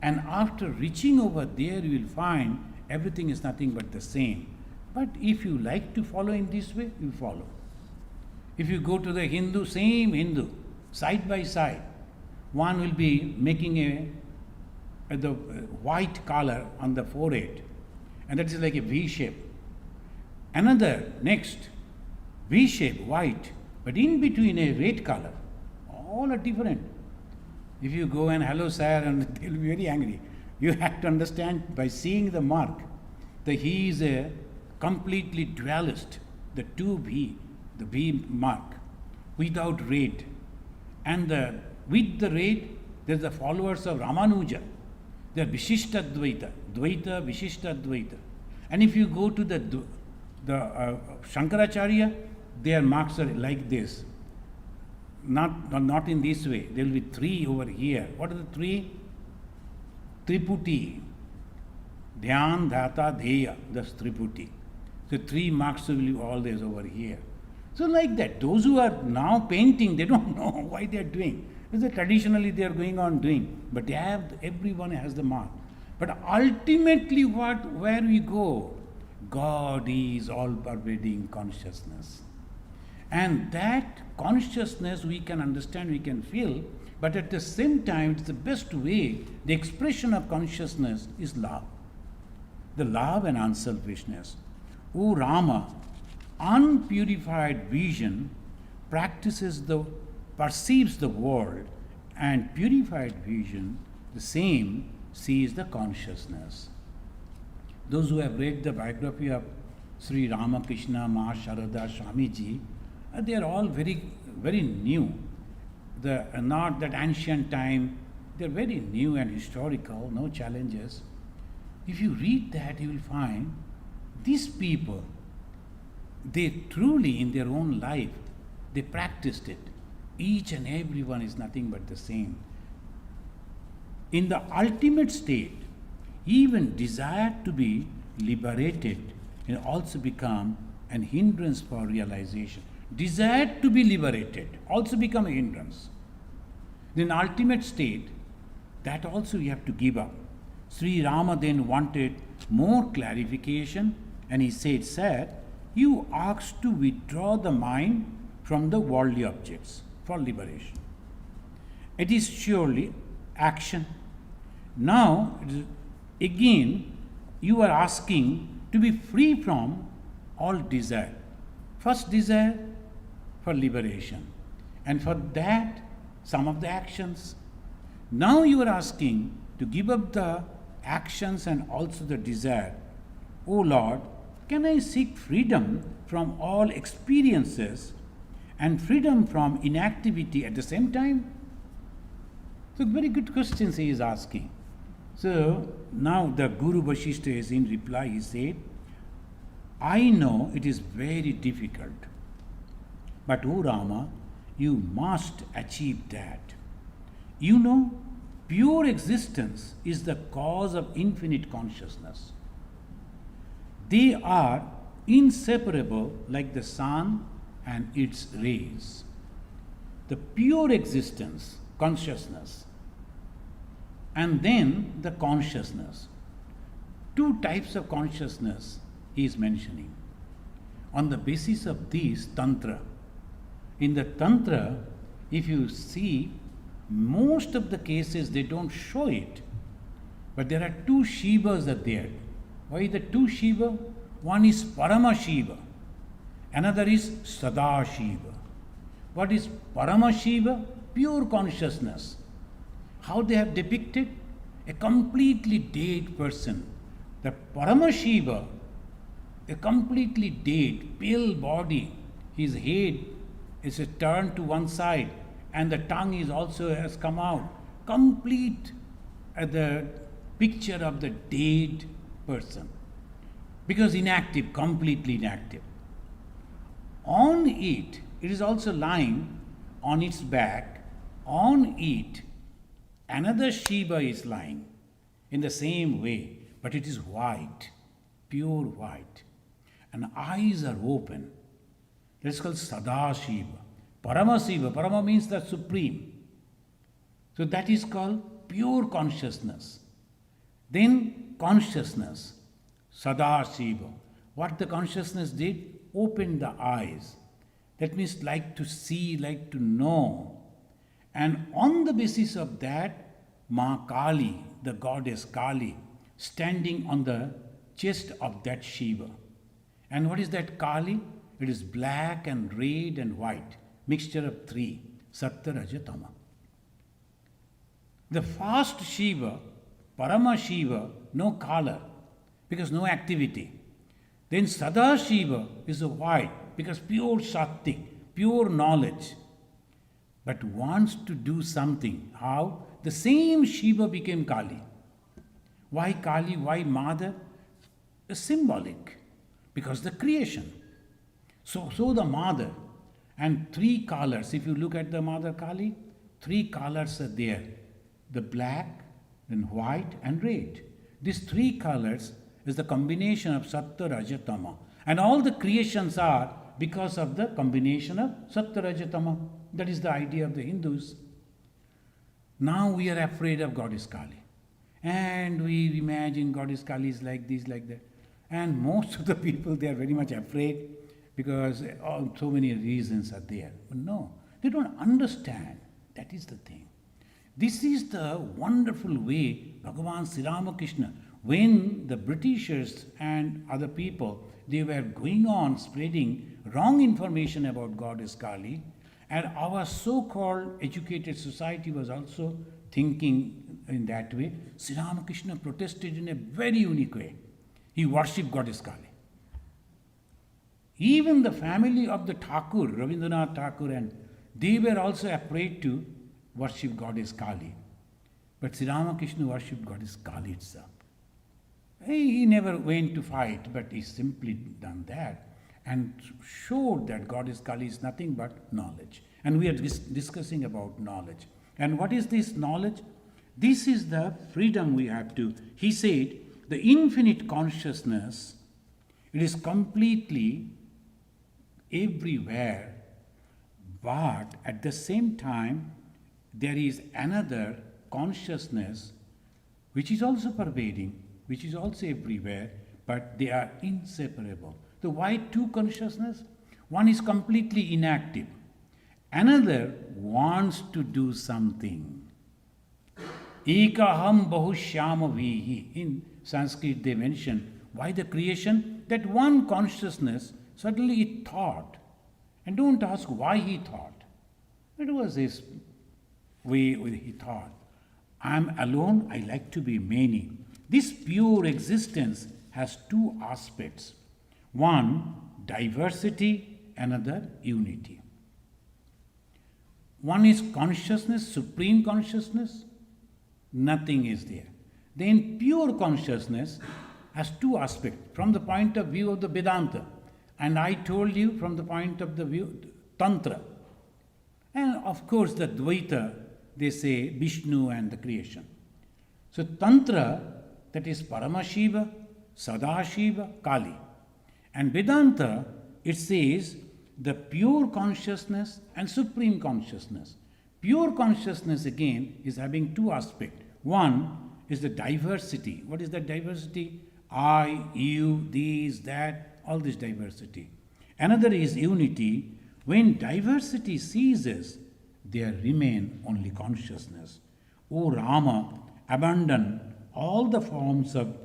And after reaching over there, you will find everything is nothing but the same. But if you like to follow in this way, you follow. If you go to the Hindu, same Hindu, side by side, one will be making the white color on the forehead, and that is like a V shape. Another, next, V shape, white, but in between a red color. All are different. If you go and hello sir, and they'll be very angry. You have to understand by seeing the mark that he is a completely dualist, the two V, the V mark, without red. And with the red, there's the followers of Ramanuja. They are Visishta Dvaita, Dvaita, Visishta Dvaita. And if you go to the Shankaracharya, their marks are like this. Not in this way. There will be three over here. What are the three? Triputi. Dhyan, Dhata, Dheya. That's Triputi. So three marks will be always over here. So like that. Those who are now painting, they don't know why they are doing. Because traditionally they are going on doing. But everyone has the mark. But ultimately where we go? God is all-pervading consciousness. And that consciousness we can understand, we can feel, but at the same time, it's the best way, the expression of consciousness is love. The love and unselfishness. O Rama, unpurified vision perceives the world, and purified vision, the same, sees the consciousness. Those who have read the biography of Sri Ramakrishna, Ma Sharada, Swamiji, they are all very, very new. Not that ancient time, they are very new and historical, no challenges. If you read that, you will find these people, they truly in their own life, they practiced it. Each and every one is nothing but the same. In the ultimate state, even desire to be liberated can also become an hindrance for realization. Desire to be liberated also become a hindrance. In ultimate state, that also you have to give up. Sri Rama then wanted more clarification, and he said, sir, you asked to withdraw the mind from the worldly objects for liberation. It is surely action. Now, again, you are asking to be free from all desire. First desire for liberation, and for that, some of the actions. Now you are asking to give up the actions and also the desire. O Lord, can I seek freedom from all experiences and freedom from inactivity at the same time? So very good questions he is asking. So now the Guru Vasistha is in reply, he said, I know it is very difficult, but O Rama, you must achieve that. You know, pure existence is the cause of infinite consciousness. They are inseparable like the sun and its rays. The pure existence, consciousness, and then the consciousness. Two types of consciousness he is mentioning. On the basis of this Tantra, in the Tantra, if you see, most of the cases they don't show it, but there are two Shivas are there. Why the two Shiva? One is Paramashiva, another is Sadashiva. What is Paramashiva? Pure consciousness. How they have depicted? A completely dead person. The Paramashiva, a completely dead, pale body, his head is turned to one side, and the tongue is also has come out. Complete the picture of the dead person. Because inactive, completely inactive. On it is also lying on its back. On it, another Shiva is lying in the same way, but it is white, pure white. And eyes are open. That's called Sadashiva. Paramashiva, Parama means the supreme. So that is called pure consciousness. Then consciousness, Sadashiva. What the consciousness did? Opened the eyes. That means like to see, like to know. And on the basis of that, Ma Kali, the goddess Kali standing on the chest of that Shiva. And what is that Kali? It is black and red and white, mixture of three, Sattva, Raja, Tama. The first Shiva, Paramashiva, no color, because no activity. Then Sadashiva is a white, because pure Sattvic, pure knowledge, but wants to do something. How? The same Shiva became Kali. Why Kali? Why Mother? Symbolic, because the creation. So the Mother, and three colors. If you look at the Mother Kali, three colors are there: the black, then white, and red. These three colors is the combination of Sattva, Raja, Tama, and all the creations are because of the combination of Sattva, Raja, Tama. That is the idea of the Hindus. Now we are afraid of Goddess Kali, and we imagine Goddess Kali is like this, like that. And most of the people, they are very much afraid because so many reasons are there. But no, they don't understand. That is the thing. This is the wonderful way Bhagavan Sri Ramakrishna, when the Britishers and other people, they were going on spreading wrong information about Goddess Kali, and our so-called educated society was also thinking in that way, Sri Ramakrishna protested in a very unique way. He worshipped Goddess Kali. Even the family of the Thakur, Rabindranath Thakur, and they were also afraid to worship Goddess Kali. But Sri Ramakrishna worshipped Goddess Kali itself. He never went to fight, but he simply done that and showed that Goddess Kali is nothing but knowledge. And we are discussing about knowledge. And what is this knowledge? This is the freedom we have to. He said, the infinite consciousness, it is completely everywhere, but at the same time, there is another consciousness which is also pervading, which is also everywhere, but they are inseparable. So why two consciousness? One is completely inactive. Another wants to do something. Ekaham bahushyama vihi. In Sanskrit they mention why the creation? That one consciousness suddenly it thought. And don't ask why he thought. It was his way he thought. I am alone, I like to be many. This pure existence has two aspects. One, diversity, another, unity. One is consciousness, supreme consciousness, nothing is there. Then pure consciousness has two aspects from the point of view of the Vedanta. And I told you from the point of the view Tantra. And of course the Dvaita, they say Vishnu and the creation. So Tantra, that is Paramashiva, Sadashiva, Kali. And Vedanta, it says the pure consciousness and supreme consciousness. Pure consciousness again is having two aspects. One is the diversity. What is that diversity? I, you, these, that, all this diversity. Another is unity. When diversity ceases, there remain only consciousness. O Rama, abandon all the forms of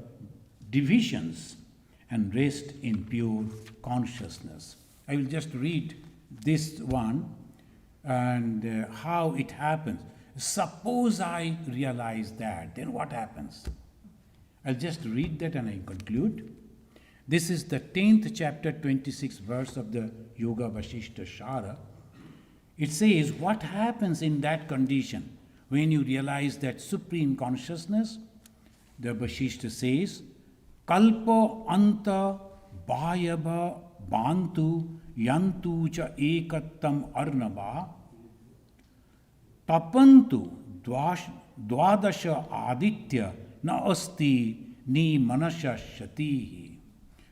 divisions and rest in pure consciousness. I will just read this one and how it happens. Suppose I realize that, then what happens? I'll just read that and I conclude. This is the 10th chapter, 26th verse of the Yoga Vasistha Shara. It says, what happens in that condition when you realize that supreme consciousness? The Vasistha says, Kalpa anta bhayabha bantu yantu cha ekattam arnava tapantu dvadasha aditya na asti ni manasya shatihi.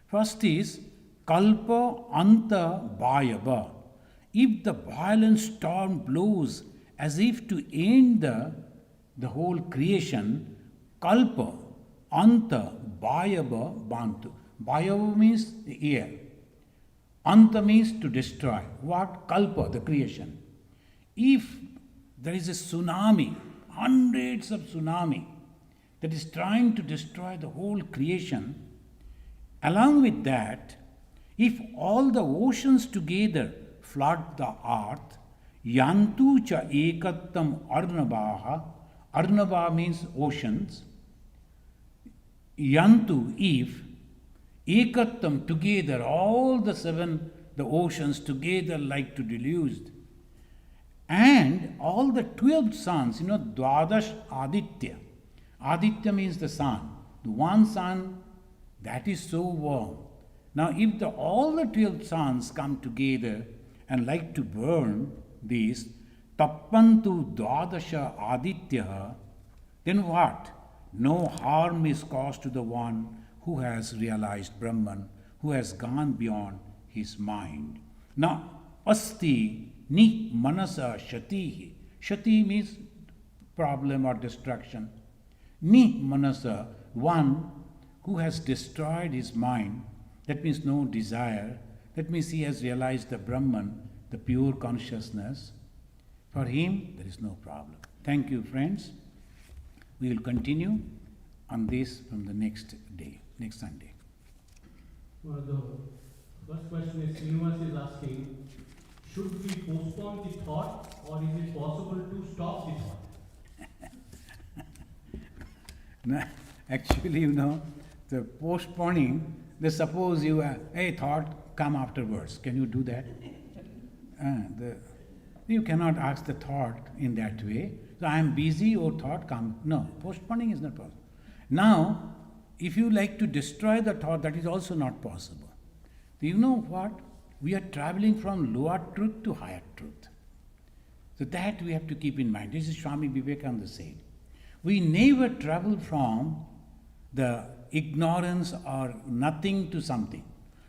First is kalpa anta bhayabha. If the violent storm blows as if to end the whole creation, kalpa anta bhayabha bantu. Bhayava means the air. Anta means to destroy. What? Kalpa, the creation. If there is a tsunami, hundreds of tsunami, that is trying to destroy the whole creation. Along with that, if all the oceans together flood the earth, yantu cha ekattam arnabaha, arnaba means oceans, yantu, if ekattam together, all the seven, the oceans together like to deluge, and all the 12 suns, Dwadash Aditya. Aditya means the sun. The one sun that is so warm. Now, if all the 12 suns come together and like to burn these, tappantu dwadasha aditya, then what? No harm is caused to the one who has realized Brahman, who has gone beyond his mind. Now, asti ni manasa shatihi. Shati means problem or destruction. Ni manasa, one who has destroyed his mind, that means no desire, that means he has realized the Brahman, the pure consciousness. For him, there is no problem. Thank you, friends. We will continue on this from the next day, next Sunday. Well, the first question is, Srinivas is asking, should we postpone the thought, or is it possible to stop the thought? No, actually, the postponing, suppose you a thought come afterwards. Can you do that? You cannot ask the thought in that way. So I am busy, or thought come. No, postponing is not possible. Now, if you like to destroy the thought, that is also not possible. So you know what? We are traveling from lower truth to higher truth. So that we have to keep in mind. This is Swami Vivekananda said. We never travel from the ignorance or nothing to something.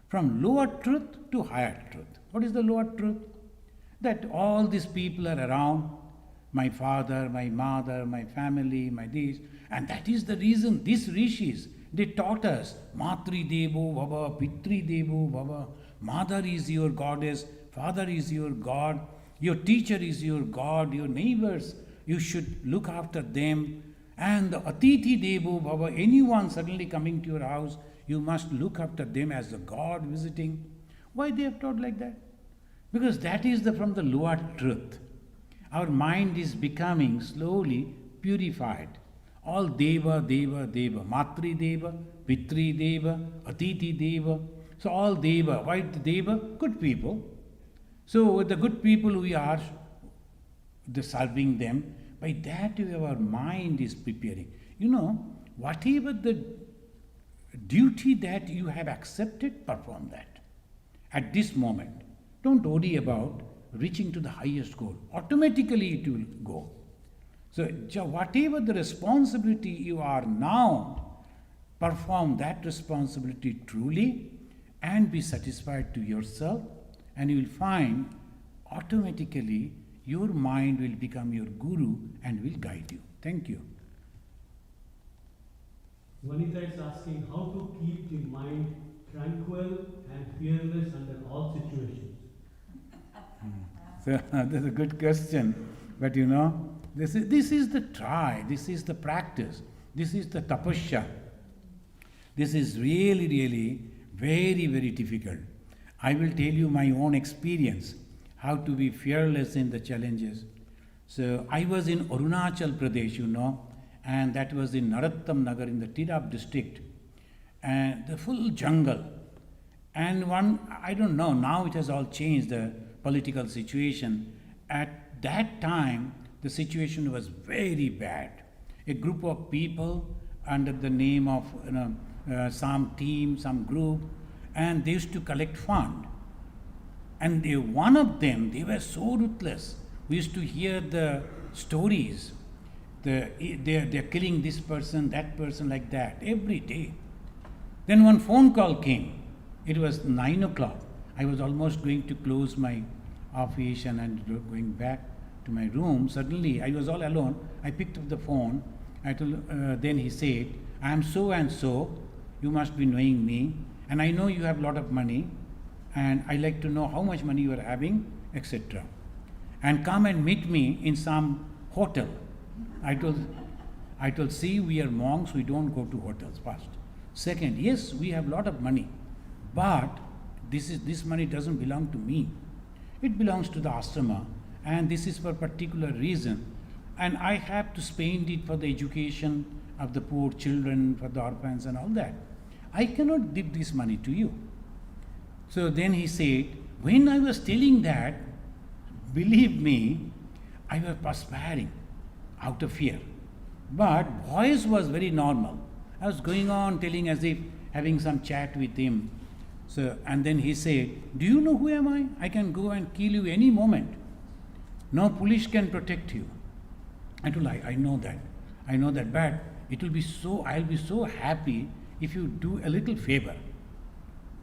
From lower truth to higher truth. What is the lower truth? That all these people are around, my father, my mother, my family, my this, and that is the reason these rishis, they taught us, Matri Devo Bhava, Pitri Devo Bhava, mother is your goddess, father is your god, your teacher is your god, your neighbors, you should look after them, and the Atithi Devo Bhava, anyone suddenly coming to your house, you must look after them as a god visiting. Why they have taught like that? Because that is from the lower truth. Our mind is becoming slowly purified. All Deva, Deva, Deva. Matri Deva, Pitri Deva, Atithi Deva. So all Deva. Why the Deva? Good people. So the good people we are serving them. By that our mind is preparing. Whatever the duty that you have accepted, perform that. At this moment. Don't worry about reaching to the highest goal. Automatically it will go. So whatever the responsibility you are now, perform that responsibility truly and be satisfied to yourself, and you will find automatically your mind will become your guru and will guide you. Thank you. Vanita is asking how to keep the mind tranquil and fearless under all situations. So that's a good question. But this is the try, this is the practice, this is the tapasya. This is really, really very, very difficult. I will tell you my own experience, how to be fearless in the challenges. So I was in Arunachal Pradesh, and that was in Narottam Nagar in the Tirap district, and the full jungle. And I don't know, now it has all changed, the political situation. At that time, the situation was very bad. A group of people under the name of some team, some group, and they used to collect fund. And one of them, they were so ruthless. We used to hear the stories. They're killing this person, that person, like that, every day. Then one phone call came. It was 9 o'clock. I was almost going to close my office and going back to my room. Suddenly, I was all alone. I picked up the phone. Then he said, I am so and so. You must be knowing me. And I know you have a lot of money. And I like to know how much money you are having, etc. And come and meet me in some hotel. I I told, see, we are monks, we don't go to hotels first. Second, yes, we have lot of money, but this money doesn't belong to me. It belongs to the ashrama, and this is for a particular reason. And I have to spend it for the education of the poor children, for the orphans and all that. I cannot give this money to you. So then he said, when I was telling that, believe me, I was perspiring out of fear. But voice was very normal. I was going on telling as if having some chat with him. So, and then he said, do you know who am I? I can go and kill you any moment. No police can protect you. I told, I know that. I know that, but I'll be so happy if you do a little favor.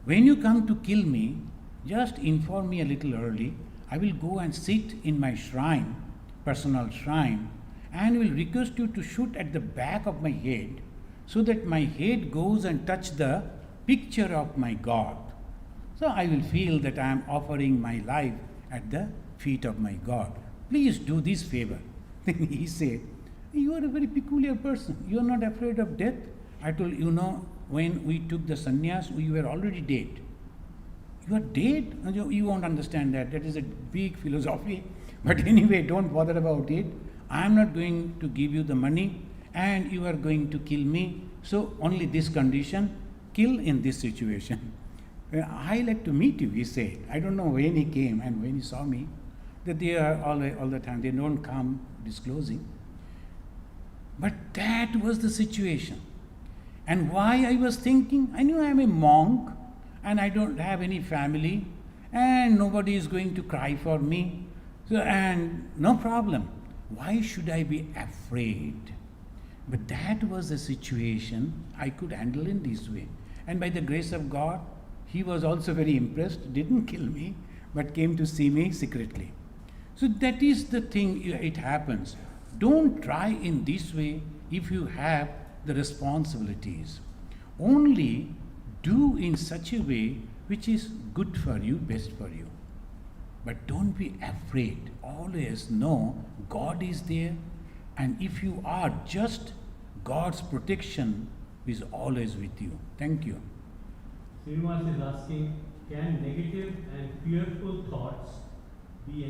When you come to kill me, just inform me a little early. I will go and sit in my shrine, personal shrine, and will request you to shoot at the back of my head so that my head goes and touch the picture of my God. So I will feel that I am offering my life at the feet of my God. Please do this favor. Then he said, you are a very peculiar person. You are not afraid of death. I told you, when we took the sannyas, we were already dead. You are dead? You won't understand that. That is a big philosophy. But anyway, don't bother about it. I am not going to give you the money and you are going to kill me. So only this condition, kill in this situation. I like to meet you, he said. I don't know when he came and when he saw me, that they are all the time. They don't come disclosing. But that was the situation. And why I was thinking, I knew I am a monk and I don't have any family and nobody is going to cry for me. So, and no problem. Why should I be afraid? But that was the situation I could handle in this way. And by the grace of God, he was also very impressed, didn't kill me, but came to see me secretly. So that is the thing, it happens. Don't try in this way if you have the responsibilities. Only do in such a way which is good for you, best for you. But don't be afraid. Always know God is there, and if you are just, God's protection is always with you. Thank you. Srinivas is asking, can negative and fearful thoughts be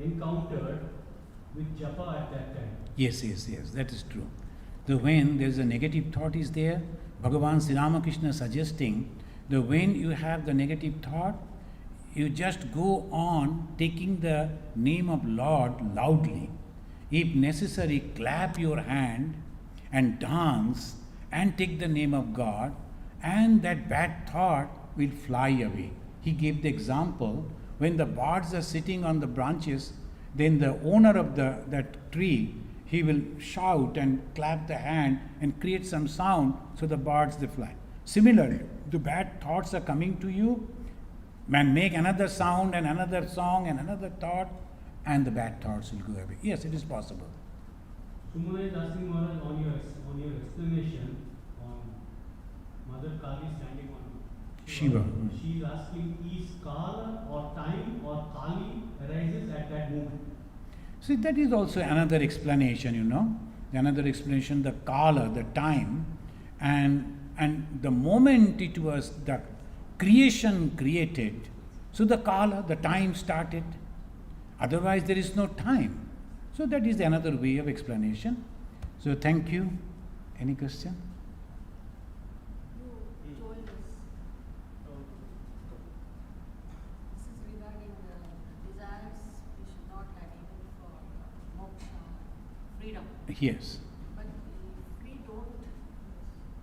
encountered with japa at that time? Yes, that is true. So when there is a negative thought is there, Bhagavan Sri Ramakrishna suggesting that when you have the negative thought, you just go on taking the name of Lord loudly. If necessary, clap your hand and dance and take the name of God, and that bad thought will fly away. He gave the example, when the birds are sitting on the branches, then the owner of that tree, he will shout and clap the hand and create some sound so the birds they fly. Similarly, the bad thoughts are coming to you, and make another sound and another song and another thought, and the bad thoughts will go away. Yes, it is possible. Sumana is asking Maharaj, on your explanation on Mother Kali standing on Shiva. She is asking, is Kala or time or Kali arises at that moment? See, that is also another explanation, Another explanation, the Kala, the time, and the moment it was the creation created, so the Kala, the time started. Otherwise there is no time. So that is another way of explanation. So thank you. Any question? You told us. This is regarding the desires we should not have even for moksha, freedom. Yes. But if we don't,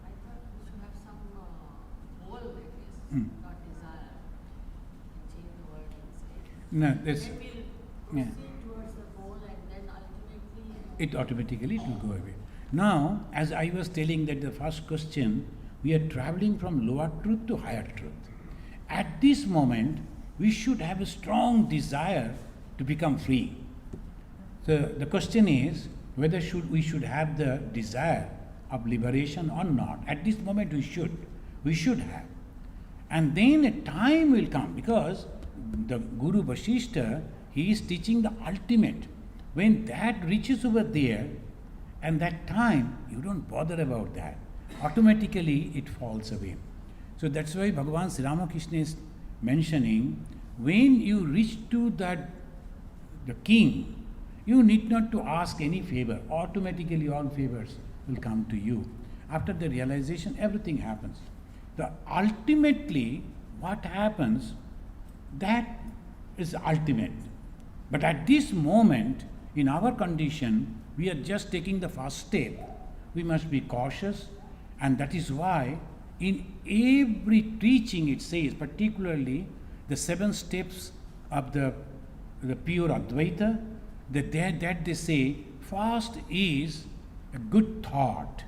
I thought we should have some goal, at least, not desire. Change the word and say. No, that's, Then we'll proceed towards the goal and then ultimately. it automatically will go away. Now, as I was telling that the first question, we are traveling from lower truth to higher truth. At this moment, we should have a strong desire to become free. So the question is whether we should have the desire of liberation or not. At this moment we should have. And then a time will come, because the Guru Vasistha, he is teaching the ultimate. When that reaches over there, And that time, you don't bother about that. Automatically, it falls away. So that's why Bhagavan Sri Ramakrishna is mentioning, when you reach to that, the king, you need not to ask any favor. Automatically, all favors will come to you. After the realization, everything happens. Ultimately, what happens, that is ultimate. But at this moment, in our condition, we are just taking the first step. We must be cautious, and that is why in every teaching it says, particularly the 7 steps of the pure Advaita, that they say, first is a good thought.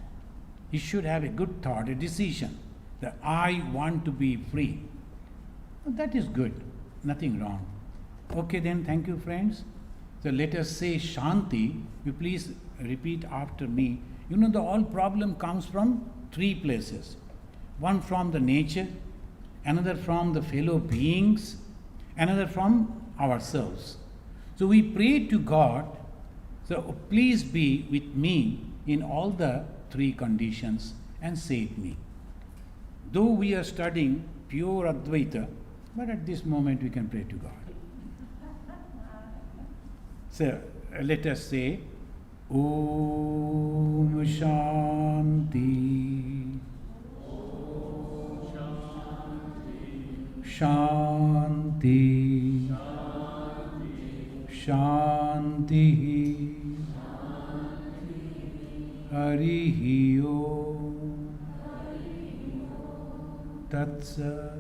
You should have a good thought, a decision, that I want to be free. That is good, nothing wrong. Okay then, thank you friends. So let us say Shanti. You please repeat after me. You know, the all problem comes from 3 places. One from the nature, another from the fellow beings, another from ourselves. So we pray to God, so please be with me in all the 3 conditions and save me. Though we are studying pure Advaita, but at this moment we can pray to God. So let us say, Om Shanti, Shanti, Shanti, Harihi Om, Tat Sat.